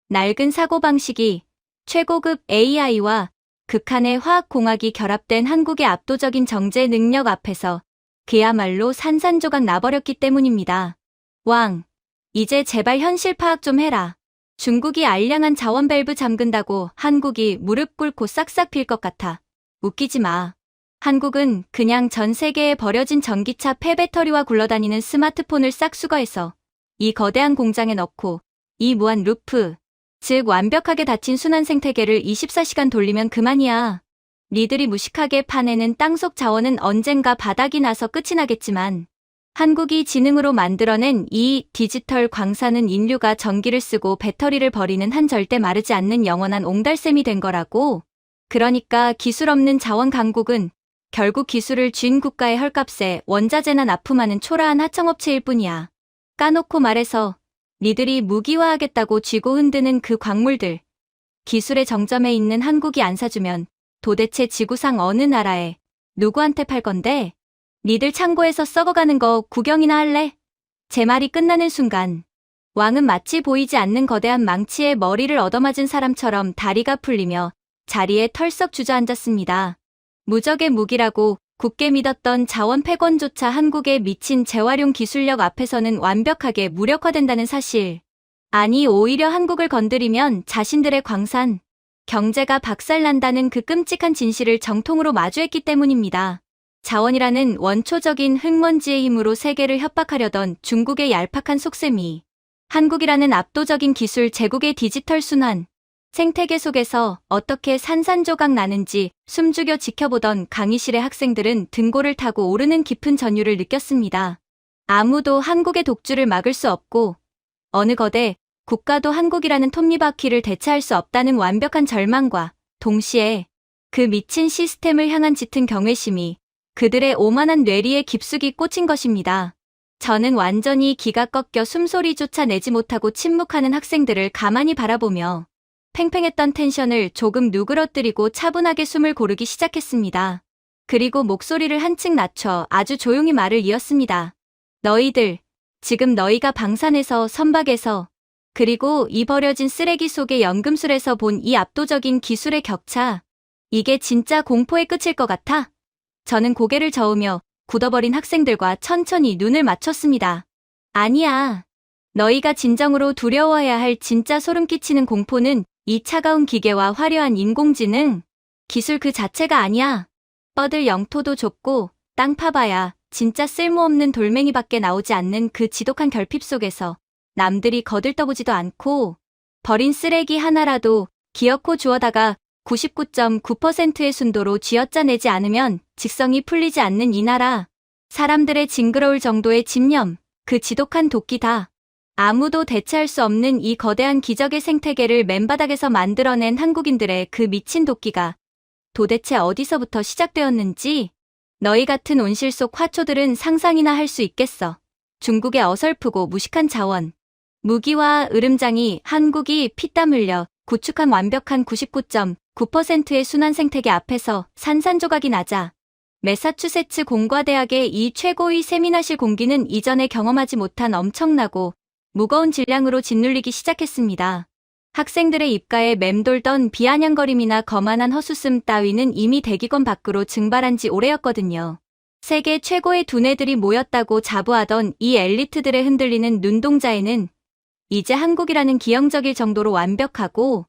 낡은 사고방식이 최고급 AI와 극한의 화학공학이 결합된 한국의 압도적인 정제 능력 앞에서 그야말로 산산조각 나버렸기 때문입니다. 왕, 이제 제발 현실 파악 좀 해라. 중국이 알량한 자원 밸브 잠근다고 한국이 무릎 꿇고 싹싹 빌 것 같아. 웃기지 마. 한국은 그냥 전 세계에 버려진 전기차 폐배터리와 굴러다니는 스마트폰을 싹 수거해서 이 거대한 공장에 넣고 이 무한 루프, 즉 완벽하게 닫힌 순환 생태계를 24시간 돌리면 그만이야. 니들이 무식하게 파내는 땅속 자원은 언젠가 바닥이 나서 끝이 나겠지만 한국이 지능으로 만들어낸 이 디지털 광산은 인류가 전기를 쓰고 배터리를 버리는 한 절대 마르지 않는 영원한 옹달샘이 된 거라고. 그러니까 기술 없는 자원 강국은 결국 기술을 쥔 국가의 헐값에 원자재나 납품하는 초라한 하청업체일 뿐이야. 까놓고 말해서 니들이 무기화하겠다고 쥐고 흔드는 그 광물들, 기술의 정점에 있는 한국이 안 사주면 도대체 지구상 어느 나라에 누구한테 팔 건데? 니들 창고에서 썩어가는 거 구경이나 할래? 제 말이 끝나는 순간 왕은 마치 보이지 않는 거대한 망치에 머리를 얻어맞은 사람처럼 다리가 풀리며 자리에 털썩 주저앉았습니다. 무적의 무기라고 굳게 믿었던 자원 패권조차 한국의 미친 재활용 기술력 앞에서는 완벽하게 무력화된다는 사실. 아니, 오히려 한국을 건드리면 자신들의 광산, 경제가 박살난다는 그 끔찍한 진실을 정통으로 마주했기 때문입니다. 자원이라는 원초적인 흙먼지의 힘으로 세계를 협박하려던 중국의 얄팍한 속셈이 한국이라는 압도적인 기술 제국의 디지털 순환, 생태계 속에서 어떻게 산산조각 나는지 숨죽여 지켜보던 강의실의 학생들은 등골을 타고 오르는 깊은 전율을 느꼈습니다. 아무도 한국의 독주를 막을 수 없고 어느 거대 국가도 한국이라는 톱니바퀴를 대체할 수 없다는 완벽한 절망과 동시에 그 미친 시스템을 향한 짙은 경외심이 그들의 오만한 뇌리에 깊숙이 꽂힌 것입니다. 저는 완전히 기가 꺾여 숨소리조차 내지 못하고 침묵하는 학생들을 가만히 바라보며 팽팽했던 텐션을 조금 누그러뜨리고 차분하게 숨을 고르기 시작했습니다. 그리고 목소리를 한층 낮춰 아주 조용히 말을 이었습니다. 너희들, 지금 너희가 방산에서 선박에서 그리고 이 버려진 쓰레기 속의 연금술에서 본 이 압도적인 기술의 격차, 이게 진짜 공포의 끝일 것 같아? 저는 고개를 저으며 굳어버린 학생들과 천천히 눈을 맞췄습니다. 아니야. 너희가 진정으로 두려워해야 할 진짜 소름 끼치는 공포는 이 차가운 기계와 화려한 인공지능, 기술 그 자체가 아니야. 뻗을 영토도 좁고 땅 파봐야 진짜 쓸모없는 돌멩이밖에 나오지 않는 그 지독한 결핍 속에서 남들이 거들떠보지도 않고 버린 쓰레기 하나라도 기어코 주워다가 99.9%의 순도로 쥐어짜내지 않으면 직성이 풀리지 않는 이 나라. 사람들의 징그러울 정도의 집념, 그 지독한 도끼다. 아무도 대체할 수 없는 이 거대한 기적의 생태계를 맨바닥에서 만들어낸 한국인들의 그 미친 도끼가 도대체 어디서부터 시작되었는지 너희 같은 온실 속 화초들은 상상이나 할 수 있겠어. 중국의 어설프고 무식한 자원, 무기와 으름장이 한국이 피땀 흘려 구축한 완벽한 99.9%의 순환 생태계 앞에서 산산조각이 나자 매사추세츠 공과대학의 이 최고의 세미나실 공기는 이전에 경험하지 못한 엄청나고 무거운 질량으로 짓눌리기 시작했습니다. 학생들의 입가에 맴돌던 비아냥거림이나 거만한 헛웃음 따위는 이미 대기권 밖으로 증발한 지 오래였거든요. 세계 최고의 두뇌들이 모였다고 자부하던 이 엘리트들의 흔들리는 눈동자에는 이제 한국이라는 기형적일 정도로 완벽하고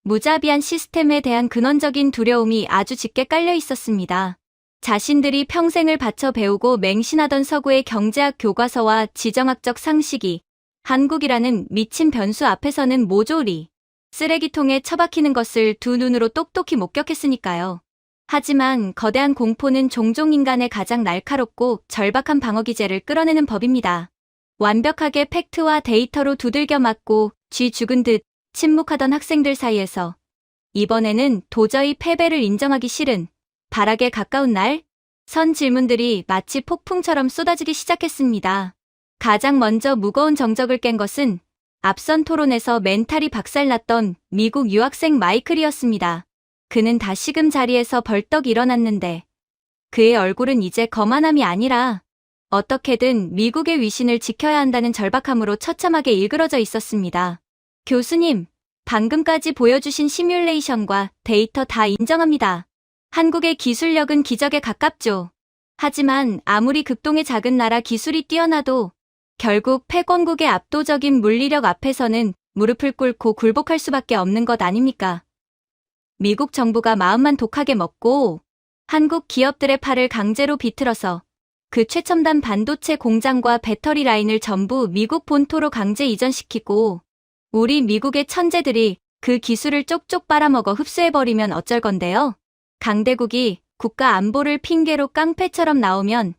무자비한 시스템에 대한 근원적인 두려움이 아주 짙게 깔려 있었습니다. 자신들이 평생을 바쳐 배우고 맹신하던 서구의 경제학 교과서와 지정학적 상식이 한국이라는 미친 변수 앞에서는 모조리 쓰레기통에 처박히는 것을 두 눈으로 똑똑히 목격했으니까요. 하지만 거대한 공포는 종종 인간의 가장 날카롭고 절박한 방어기제를 끌어내는 법입니다. 완벽하게 팩트와 데이터로 두들겨 맞고 쥐 죽은 듯 침묵하던 학생들 사이에서 이번에는 도저히 패배를 인정하기 싫은 발악에 가까운 날, 선 질문들이 마치 폭풍처럼 쏟아지기 시작했습니다. 가장 먼저 무거운 정적을 깬 것은 앞선 토론에서 멘탈이 박살났던 미국 유학생 마이클이었습니다. 그는 다시금 자리에서 벌떡 일어났는데 그의 얼굴은 이제 거만함이 아니라 어떻게든 미국의 위신을 지켜야 한다는 절박함으로 처참하게 일그러져 있었습니다. 교수님, 방금까지 보여주신 시뮬레이션과 데이터 다 인정합니다. 한국의 기술력은 기적에 가깝죠. 하지만 아무리 극동의 작은 나라 기술이 뛰어나도 결국 패권국의 압도적인 물리력 앞에서는 무릎을 꿇고 굴복할 수밖에 없는 것 아닙니까? 미국 정부가 마음만 독하게 먹고 한국 기업들의 팔을 강제로 비틀어서 그 최첨단 반도체 공장과 배터리 라인을 전부 미국 본토로 강제 이전시키고 우리 미국의 천재들이 그 기술을 쪽쪽 빨아먹어 흡수해버리면 어쩔 건데요? 강대국이 국가 안보를 핑계로 깡패처럼 나오면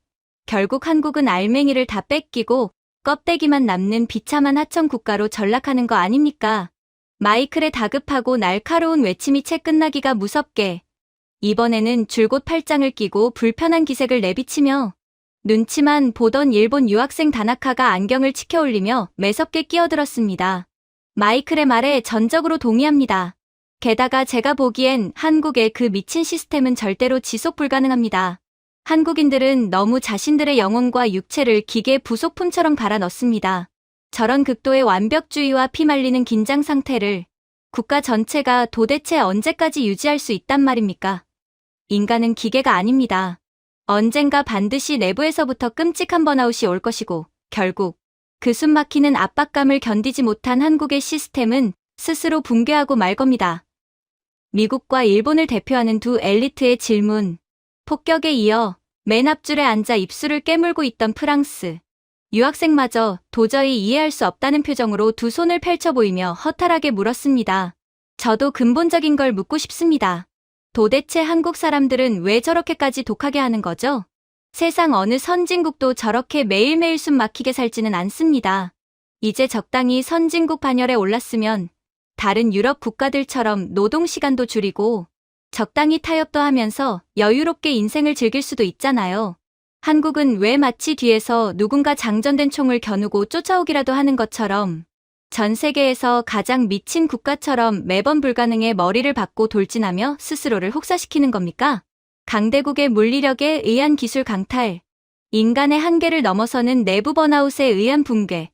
결국 한국은 알맹이를 다 뺏기고 껍데기만 남는 비참한 하청 국가로 전락하는 거 아닙니까? 마이클의 다급하고 날카로운 외침이 채 끝나기가 무섭게 이번에는 줄곧 팔짱을 끼고 불편한 기색을 내비치며 눈치만 보던 일본 유학생 다나카가 안경을 치켜올리며 매섭게 끼어들었습니다. 마이클의 말에 전적으로 동의합니다. 게다가 제가 보기엔 한국의 그 미친 시스템은 절대로 지속 불가능합니다. 한국인들은 너무 자신들의 영혼과 육체를 기계 부속품처럼 갈아 넣습니다. 저런 극도의 완벽주의와 피말리는 긴장 상태를 국가 전체가 도대체 언제까지 유지할 수 있단 말입니까? 인간은 기계가 아닙니다. 언젠가 반드시 내부에서부터 끔찍한 번아웃이 올 것이고 결국 그 숨막히는 압박감을 견디지 못한 한국의 시스템은 스스로 붕괴하고 말 겁니다. 미국과 일본을 대표하는 두 엘리트의 질문. 폭격에 이어 맨 앞줄에 앉아 입술을 깨물고 있던 프랑스. 유학생마저 도저히 이해할 수 없다는 표정으로 두 손을 펼쳐 보이며 허탈하게 물었습니다. 저도 근본적인 걸 묻고 싶습니다. 도대체 한국 사람들은 왜 저렇게까지 독하게 하는 거죠? 세상 어느 선진국도 저렇게 매일매일 숨 막히게 살지는 않습니다. 이제 적당히 선진국 반열에 올랐으면 다른 유럽 국가들처럼 노동시간도 줄이고 적당히 타협도 하면서 여유롭게 인생을 즐길 수도 있잖아요. 한국은 왜 마치 뒤에서 누군가 장전된 총을 겨누고 쫓아오기라도 하는 것처럼 전 세계에서 가장 미친 국가처럼 매번 불가능에 머리를 박고 돌진하며 스스로를 혹사시키는 겁니까? 강대국의 물리력에 의한 기술 강탈, 인간의 한계를 넘어서는 내부 번아웃에 의한 붕괴,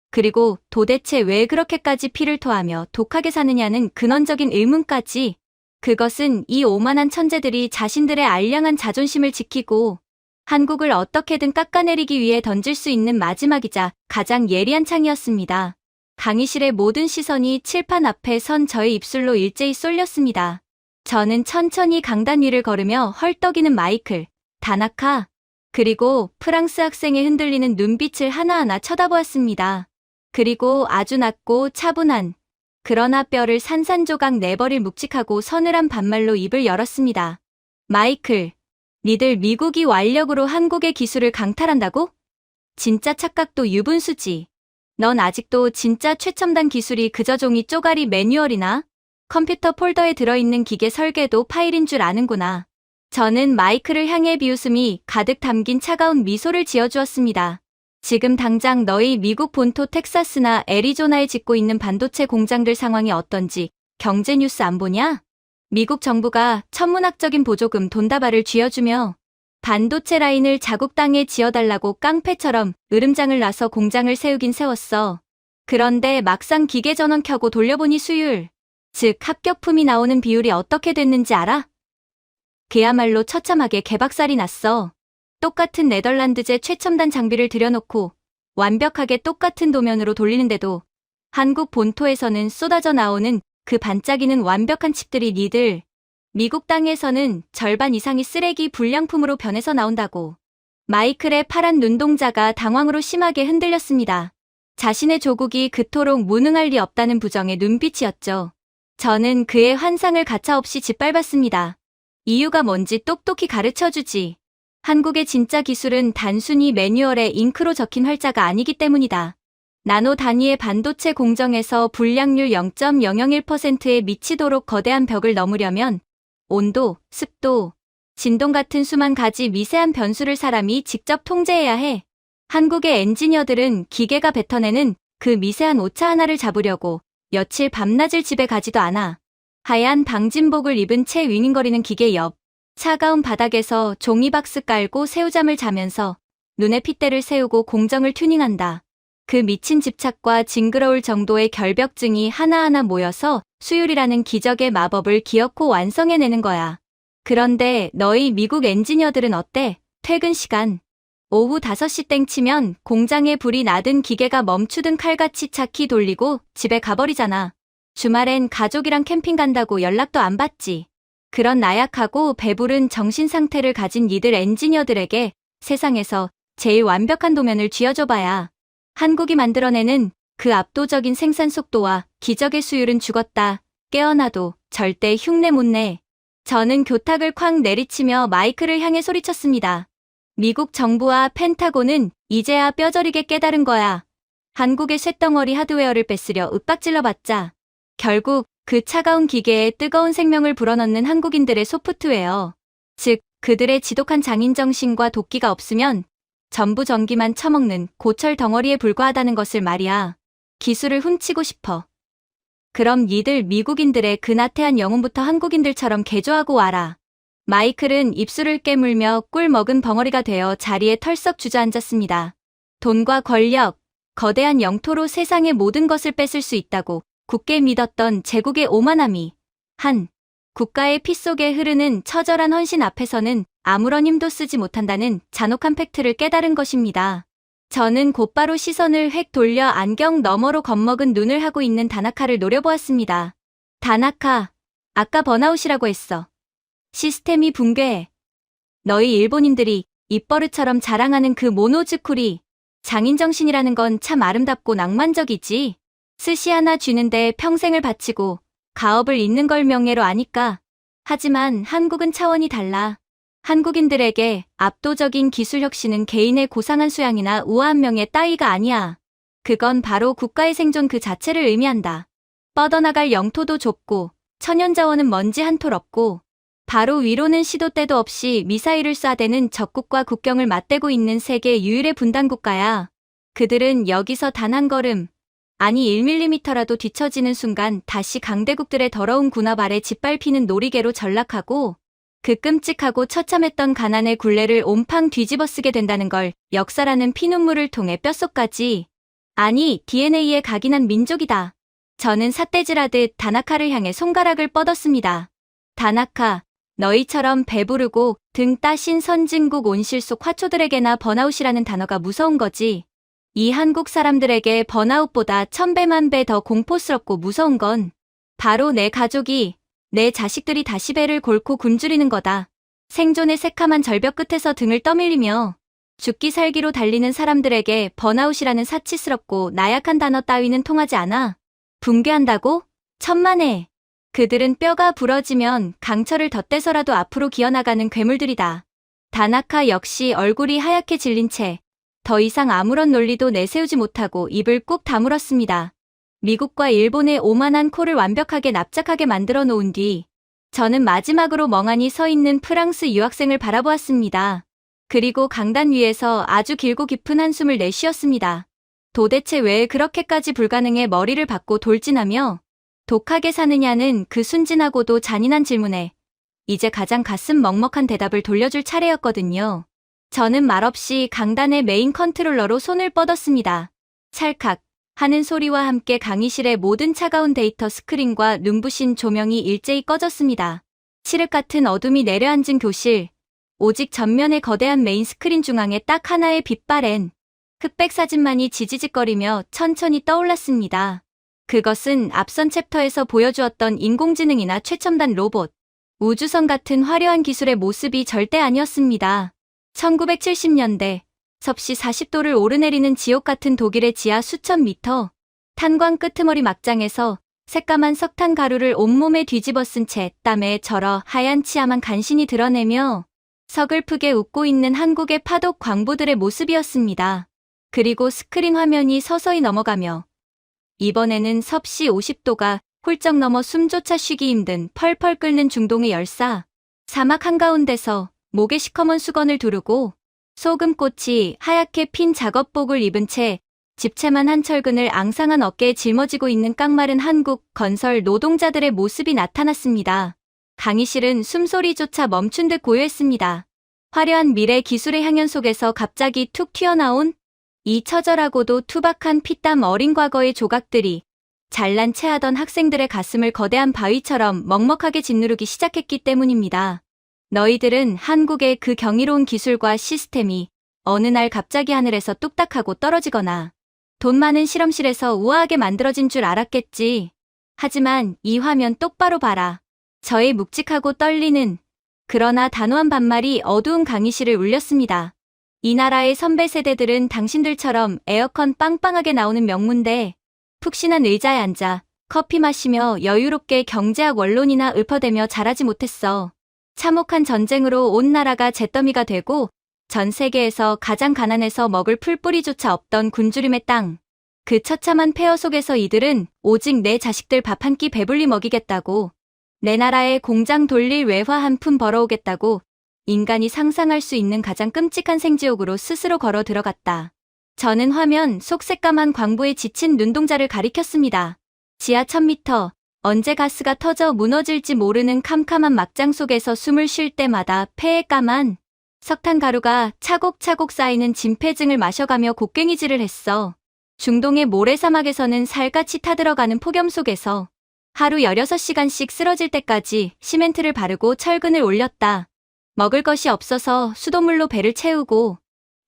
그리고 도대체 왜 그렇게까지 피를 토하며 독하게 사느냐는 근원적인 의문까지. 그것은 이 오만한 천재들이 자신들의 알량한 자존심을 지키고 한국을 어떻게든 깎아내리기 위해 던질 수 있는 마지막이자 가장 예리한 창이었습니다. 강의실의 모든 시선이 칠판 앞에 선 저의 입술로 일제히 쏠렸습니다. 저는 천천히 강단 위를 걸으며 헐떡이는 마이클, 다나카, 그리고 프랑스 학생의 흔들리는 눈빛을 하나하나 쳐다보았습니다. 그리고 아주 낮고 차분한, 그러나 뼈를 산산조각 내버릴 묵직하고 서늘한 반말로 입을 열었습니다. 마이클, 니들 미국이 완력으로 한국의 기술을 강탈한다고? 진짜 착각도 유분수지. 넌 아직도 진짜 최첨단 기술이 그저 종이 쪼가리 매뉴얼이나 컴퓨터 폴더에 들어있는 기계 설계도 파일인 줄 아는구나. 저는 마이클을 향해 비웃음이 가득 담긴 차가운 미소를 지어주었습니다. 지금 당장 너희 미국 본토 텍사스나 애리조나에 짓고 있는 반도체 공장들 상황이 어떤지 경제 뉴스 안 보냐? 미국 정부가 천문학적인 보조금 돈다발을 쥐어주며 반도체 라인을 자국 땅에 지어달라고 깡패처럼 으름장을 놔서 공장을 세우긴 세웠어. 그런데 막상 기계 전원 켜고 돌려보니 수율, 즉 합격품이 나오는 비율이 어떻게 됐는지 알아? 그야말로 처참하게 개박살이 났어. 똑같은 네덜란드제 최첨단 장비를 들여놓고 완벽하게 똑같은 도면으로 돌리는데도 한국 본토에서는 쏟아져 나오는 그 반짝이는 완벽한 칩들이 니들 미국 땅에서는 절반 이상이 쓰레기 불량품으로 변해서 나온다고. 마이클의 파란 눈동자가 당황으로 심하게 흔들렸습니다. 자신의 조국이 그토록 무능할 리 없다는 부정의 눈빛이었죠. 저는 그의 환상을 가차없이 짓밟았습니다. 이유가 뭔지 똑똑히 가르쳐주지. 한국의 진짜 기술은 단순히 매뉴얼에 잉크로 적힌 활자가 아니기 때문이다. 나노 단위의 반도체 공정에서 불량률 0.001%에 미치도록 거대한 벽을 넘으려면 온도, 습도, 진동 같은 수만 가지 미세한 변수를 사람이 직접 통제해야 해. 한국의 엔지니어들은 기계가 뱉어내는 그 미세한 오차 하나를 잡으려고 며칠 밤낮을 집에 가지도 않아. 하얀 방진복을 입은 채 윙윙거리는 기계 옆 차가운 바닥에서 종이박스 깔고 새우잠을 자면서 눈에 핏대를 세우고 공정을 튜닝한다. 그 미친 집착과 징그러울 정도의 결벽증이 하나하나 모여서 수율이라는 기적의 마법을 기어코 완성해내는 거야. 그런데 너희 미국 엔지니어들은 어때? 퇴근 시간. 오후 5시 땡 치면 공장에 불이 나든 기계가 멈추든 칼같이 차키 돌리고 집에 가버리잖아. 주말엔 가족이랑 캠핑 간다고 연락도 안 받지. 그런 나약하고 배부른 정신 상태를 가진 이들 엔지니어들에게 세상에서 제일 완벽한 도면을 쥐어줘봐야 한국이 만들어내는 그 압도적인 생산 속도와 기적의 수율은 죽었다. 깨어나도 절대 흉내 못 내. 저는 교탁을 쾅 내리치며 마이크를 향해 소리쳤습니다. 미국 정부와 펜타곤은 이제야 뼈저리게 깨달은 거야. 한국의 쇳덩어리 하드웨어를 뺏으려 윽박질러봤자 결국 그 차가운 기계에 뜨거운 생명을 불어넣는 한국인들의 소프트웨어, 즉 그들의 지독한 장인정신과 도끼가 없으면 전부 전기만 처먹는 고철 덩어리에 불과하다는 것을 말이야. 기술을 훔치고 싶어. 그럼 니들 미국인들의 그 나태한 영혼부터 한국인들처럼 개조하고 와라. 마이클은 입술을 깨물며 꿀 먹은 벙어리가 되어 자리에 털썩 주저앉았습니다. 돈과 권력, 거대한 영토로 세상의 모든 것을 뺏을 수 있다고 굳게 믿었던 제국의 오만함이 한 국가의 피 속에 흐르는 처절한 헌신 앞에서는 아무런 힘도 쓰지 못한다는 잔혹한 팩트를 깨달은 것입니다. 저는 곧바로 시선을 획 돌려 안경 너머로 겁먹은 눈을 하고 있는 다나카를 노려보았습니다. 다나카, 아까 번아웃이라고 했어. 시스템이 붕괴해. 너희 일본인들이 입버릇처럼 자랑하는 그 모노즈쿠리, 장인정신이라는 건 참 아름답고 낭만적이지. 스시 하나 쥐는데 평생을 바치고 가업을 잇는 걸 명예로 아니까. 하지만 한국은 차원이 달라. 한국인들에게 압도적인 기술 혁신은 개인의 고상한 수양이나 우아한 명예 따위가 아니야. 그건 바로 국가의 생존 그 자체를 의미한다. 뻗어나갈 영토도 좁고 천연자원은 먼지 한 톨 없고 바로 위로는 시도 때도 없이 미사일을 쏴대는 적국과 국경을 맞대고 있는 세계 유일의 분단국가야. 그들은 여기서 단 한 걸음, 아니 1mm라도 뒤처지는 순간 다시 강대국들의 더러운 군합 아래 짓밟히는 놀이개로 전락하고 그 끔찍하고 처참했던 가난의 굴레를 온팡 뒤집어쓰게 된다는 걸 역사라는 피눈물을 통해 뼛속까지, 아니 DNA에 각인한 민족이다. 저는 삿대질하듯 다나카를 향해 손가락을 뻗었습니다. 다나카, 너희처럼 배부르고 등 따신 선진국 온실 속 화초들에게나 번아웃이라는 단어가 무서운 거지. 이 한국 사람들에게 번아웃보다 1000배만 배 더 공포스럽고 무서운 건 바로 내 가족이, 내 자식들이 다시 배를 골고 굶주리는 거다. 생존의 새카만 절벽 끝에서 등을 떠밀리며 죽기 살기로 달리는 사람들에게 번아웃이라는 사치스럽고 나약한 단어 따위는 통하지 않아. 붕괴한다고? 천만에. 그들은 뼈가 부러지면 강철을 덧대서라도 앞으로 기어나가는 괴물들이다. 다나카 역시 얼굴이 하얗게 질린 채 더 이상 아무런 논리도 내세우지 못하고 입을 꾹 다물었습니다. 미국과 일본의 오만한 코를 완벽하게 납작하게 만들어 놓은 뒤 저는 마지막으로 멍하니 서 있는 프랑스 유학생을 바라보았습니다. 그리고 강단 위에서 아주 길고 깊은 한숨을 내쉬었습니다. 도대체 왜 그렇게까지 불가능해 머리를 받고 돌진하며 독하게 사느냐는 그 순진하고도 잔인한 질문에 이제 가장 가슴 먹먹한 대답을 돌려줄 차례였거든요. 저는 말없이 강단의 메인 컨트롤러로 손을 뻗었습니다. 찰칵 하는 소리와 함께 강의실의 모든 차가운 데이터 스크린과 눈부신 조명이 일제히 꺼졌습니다. 칠흑 같은 어둠이 내려앉은 교실, 오직 전면의 거대한 메인 스크린 중앙에 딱 하나의 빛바랜 흑백 사진만이 지지직거리며 천천히 떠올랐습니다. 그것은 앞선 챕터에서 보여주었던 인공지능이나 최첨단 로봇, 우주선 같은 화려한 기술의 모습이 절대 아니었습니다. 1970년대 섭씨 40도를 오르내리는 지옥 같은 독일의 지하 수천 미터 탄광 끄트머리 막장에서 새까만 석탄 가루를 온몸에 뒤집어 쓴 채 땀에 절어 하얀 치아만 간신히 드러내며 서글프게 웃고 있는 한국의 파독 광부들의 모습이었습니다. 그리고 스크린 화면이 서서히 넘어가며 이번에는 섭씨 50도가 훌쩍 넘어 숨조차 쉬기 힘든 펄펄 끓는 중동의 열사, 사막 한가운데서 목에 시커먼 수건을 두르고 소금꽃이 하얗게 핀 작업복을 입은 채 집채만 한 철근을 앙상한 어깨에 짊어지고 있는 깡마른 한국 건설 노동자들의 모습이 나타났습니다. 강의실은 숨소리조차 멈춘 듯 고요했습니다. 화려한 미래 기술의 향연 속에서 갑자기 툭 튀어나온 이 처절하고도 투박한 피땀 어린 과거의 조각들이 잘난 체하던 학생들의 가슴을 거대한 바위처럼 먹먹하게 짓누르기 시작했기 때문입니다. 너희들은 한국의 그 경이로운 기술과 시스템이 어느 날 갑자기 하늘에서 뚝딱하고 떨어지거나 돈 많은 실험실에서 우아하게 만들어진 줄 알았겠지. 하지만 이 화면 똑바로 봐라. 저의 묵직하고 떨리는 그러나 단호한 반말이 어두운 강의실을 울렸습니다. 이 나라의 선배 세대들은 당신들처럼 에어컨 빵빵하게 나오는 명문대 푹신한 의자에 앉아 커피 마시며 여유롭게 경제학 원론이나 읊어대며 자라지 못했어. 참혹한 전쟁으로 온 나라가 잿더미가 되고 전 세계에서 가장 가난해서 먹을 풀뿌리조차 없던 굶주림의 땅. 그 처참한 폐허 속에서 이들은 오직 내 자식들 밥 한 끼 배불리 먹이겠다고, 내 나라에 공장 돌릴 외화 한 푼 벌어오겠다고 인간이 상상할 수 있는 가장 끔찍한 생지옥으로 스스로 걸어 들어갔다. 저는 화면 속 새까만 광부에 지친 눈동자를 가리켰습니다. 지하 1000m, 언제 가스가 터져 무너질지 모르는 캄캄한 막장 속에서 숨을 쉴 때마다 폐에 까만 석탄 가루가 차곡차곡 쌓이는 진폐증을 마셔가며 곡괭이질을 했어. 중동의 모래사막에서는 살같이 타들어가는 폭염 속에서 하루 16시간씩 쓰러질 때까지 시멘트를 바르고 철근을 올렸다. 먹을 것이 없어서 수돗물로 배를 채우고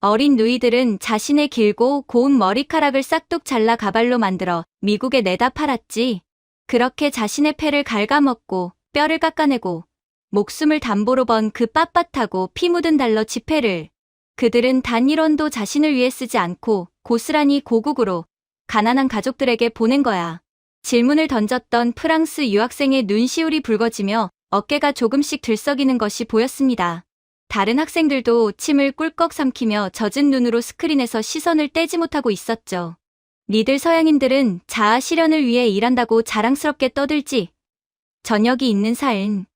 어린 누이들은 자신의 길고 고운 머리카락을 싹둑 잘라 가발로 만들어 미국에 내다 팔았지. 그렇게 자신의 폐를 갉아먹고 뼈를 깎아내고 목숨을 담보로 번 그 빳빳하고 피 묻은 달러 지폐를 그들은 단 1원도 자신을 위해 쓰지 않고 고스란히 고국으로 가난한 가족들에게 보낸 거야. 질문을 던졌던 프랑스 유학생의 눈시울이 붉어지며 어깨가 조금씩 들썩이는 것이 보였습니다. 다른 학생들도 침을 꿀꺽 삼키며 젖은 눈으로 스크린에서 시선을 떼지 못하고 있었죠. 니들 서양인들은 자아 실현을 위해 일한다고 자랑스럽게 떠들지. 저녁이 있는 삶.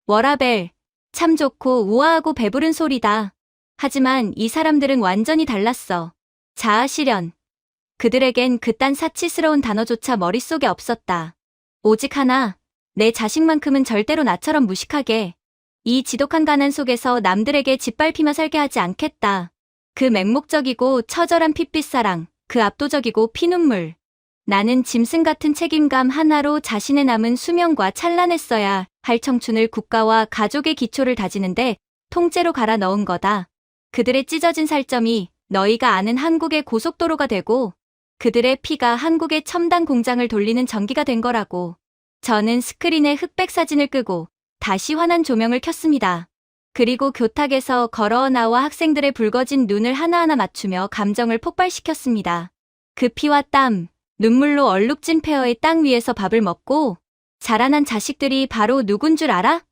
워라벨. 참 좋고 우아하고 배부른 소리다. 하지만 이 사람들은 완전히 달랐어. 자아 실현. 그들에겐 그딴 사치스러운 단어조차 머릿속에 없었다. 오직 하나. 내 자식만큼은 절대로 나처럼 무식하게 이 지독한 가난 속에서 남들에게 짓밟히며 살게 하지 않겠다. 그 맹목적이고 처절한 핏빛 사랑, 그 압도적이고 피눈물. 나는 짐승 같은 책임감 하나로 자신의 남은 수명과 찬란했어야 할 청춘을 국가와 가족의 기초를 다지는데 통째로 갈아 넣은 거다. 그들의 찢어진 살점이 너희가 아는 한국의 고속도로가 되고 그들의 피가 한국의 첨단 공장을 돌리는 전기가 된 거라고. 저는 스크린에 흑백 사진을 끄고 다시 환한 조명을 켰습니다. 그리고 교탁에서 걸어와 나와 학생들의 붉어진 눈을 하나하나 맞추며 감정을 폭발시켰습니다. 그 피와 땀, 눈물로 얼룩진 폐허의 땅 위에서 밥을 먹고 자라난 자식들이 바로 누군 줄 알아?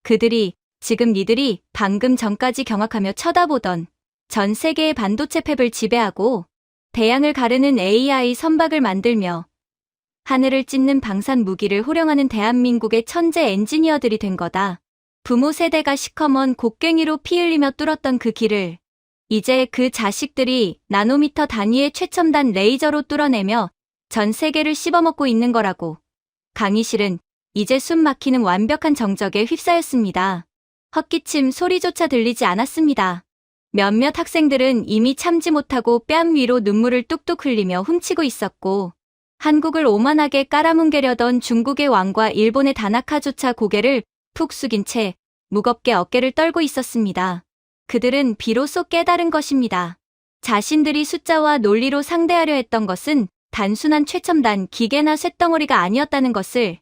그들이 지금 니들이 방금 전까지 경악하며 쳐다보던 전 세계의 반도체 팹을 지배하고 대양을 가르는 AI 선박을 만들며 하늘을 찢는 방산 무기를 호령하는 대한민국의 천재 엔지니어들이 된 거다. 부모 세대가 시커먼 곡괭이로 피 흘리며 뚫었던 그 길을 이제 그 자식들이 나노미터 단위의 최첨단 레이저로 뚫어내며 전 세계를 씹어먹고 있는 거라고. 강의실은 이제 숨 막히는 완벽한 정적에 휩싸였습니다. 헛기침 소리조차 들리지 않았습니다. 몇몇 학생들은 이미 참지 못하고 뺨 위로 눈물을 뚝뚝 흘리며 훔치고 있었고 한국을 오만하게 깔아뭉개려던 중국의 왕과 일본의 다나카조차 고개를 푹 숙인 채 무겁게 어깨를 떨고 있었습니다. 그들은 비로소 깨달은 것입니다. 자신들이 숫자와 논리로 상대하려 했던 것은 단순한 최첨단 기계나 쇳덩어리가 아니었다는 것을.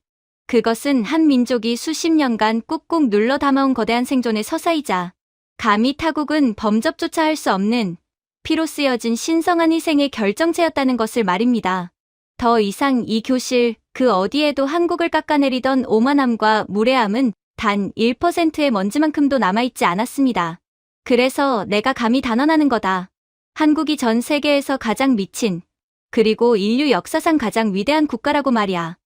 그것은 한 민족이 수십 년간 꾹꾹 눌러 담아온 거대한 생존의 서사이자 감히 타국은 범접조차 할 수 없는 피로 쓰여진 신성한 희생의 결정체였다는 것을 말입니다. 더 이상 이 교실 그 어디에도 한국을 깎아내리던 오만함과 무례함은 단 1%의 먼지만큼도 남아있지 않았습니다. 그래서 내가 감히 단언하는 거다. 한국이 전 세계에서 가장 미친 그리고 인류 역사상 가장 위대한 국가라고 말이야.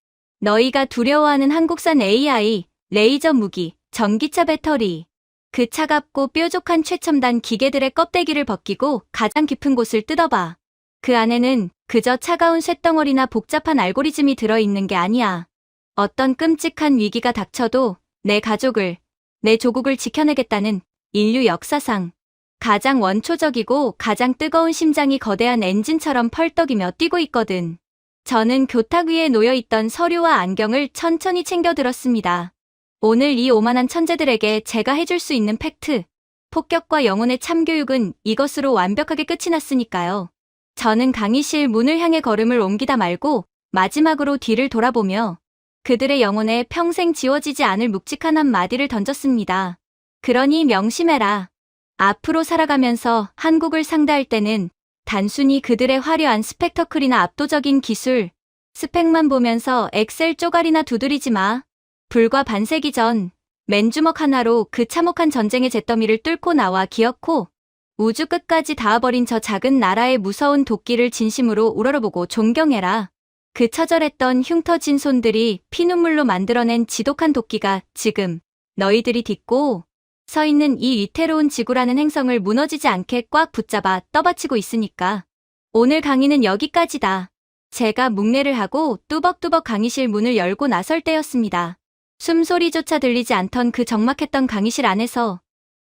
너희가 두려워하는 한국산 AI, 레이저 무기, 전기차 배터리 그 차갑고 뾰족한 최첨단 기계들의 껍데기를 벗기고 가장 깊은 곳을 뜯어봐. 그 안에는 그저 차가운 쇳덩어리나 복잡한 알고리즘이 들어있는 게 아니야. 어떤 끔찍한 위기가 닥쳐도 내 가족을, 내 조국을 지켜내겠다는 인류 역사상 가장 원초적이고 가장 뜨거운 심장이 거대한 엔진처럼 펄떡이며 뛰고 있거든. 저는 교탁 위에 놓여있던 서류와 안경을 천천히 챙겨 들었습니다. 오늘 이 오만한 천재들에게 제가 해줄 수 있는 팩트, 폭격과 영혼의 참교육은 이것으로 완벽하게 끝이 났으니까요. 저는 강의실 문을 향해 걸음을 옮기다 말고 마지막으로 뒤를 돌아보며 그들의 영혼에 평생 지워지지 않을 묵직한 한마디를 던졌습니다. 그러니 명심해라. 앞으로 살아가면서 한국을 상대할 때는 단순히 그들의 화려한 스펙터클이나 압도적인 기술, 스펙만 보면서 엑셀 쪼가리나 두드리지 마. 불과 반세기 전 맨주먹 하나로 그 참혹한 전쟁의 잿더미를 뚫고 나와 기어코 우주 끝까지 닿아버린 저 작은 나라의 무서운 도끼를 진심으로 우러러보고 존경해라. 그 처절했던 흉터진 손들이 피눈물로 만들어낸 지독한 도끼가 지금 너희들이 딛고 서 있는 이 위태로운 지구라는 행성을 무너지지 않게 꽉 붙잡아 떠받치고 있으니까. 오늘 강의는 여기까지다. 제가 묵례를 하고 뚜벅뚜벅 강의실 문을 열고 나설 때였습니다. 숨소리조차 들리지 않던 그 적막했던 강의실 안에서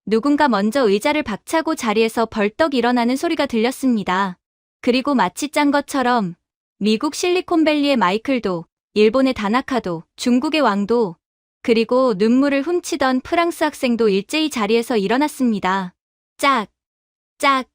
누군가 먼저 의자를 박차고 자리에서 벌떡 일어나는 소리가 들렸습니다. 그리고 마치 짠 것처럼 미국 실리콘밸리의 마이클도, 일본의 다나카도, 중국의 왕도, 그리고 눈물을 훔치던 프랑스 학생도 일제히 자리에서 일어났습니다. 짝, 짝,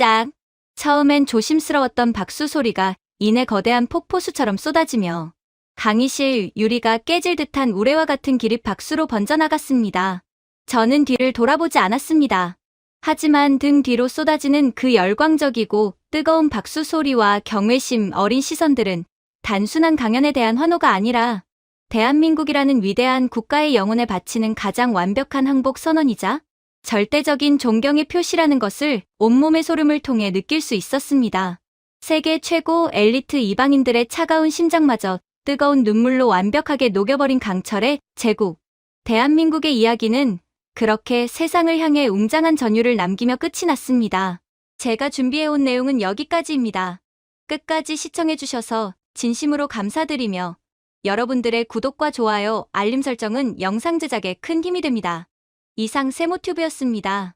짝. 처음엔 조심스러웠던 박수 소리가 이내 거대한 폭포수처럼 쏟아지며 강의실 유리가 깨질 듯한 우레와 같은 기립 박수로 번져나갔습니다. 저는 뒤를 돌아보지 않았습니다. 하지만 등 뒤로 쏟아지는 그 열광적이고 뜨거운 박수 소리와 경외심 어린 시선들은 단순한 강연에 대한 환호가 아니라 대한민국이라는 위대한 국가의 영혼에 바치는 가장 완벽한 항복 선언이자 절대적인 존경의 표시라는 것을 온몸의 소름을 통해 느낄 수 있었습니다. 세계 최고 엘리트 이방인들의 차가운 심장마저 뜨거운 눈물로 완벽하게 녹여버린 강철의 제국. 대한민국의 이야기는 그렇게 세상을 향해 웅장한 전율을 남기며 끝이 났습니다. 제가 준비해온 내용은 여기까지입니다. 끝까지 시청해주셔서 진심으로 감사드리며 여러분들의 구독과 좋아요, 알림 설정은 영상 제작에 큰 힘이 됩니다. 이상 세모튜브였습니다.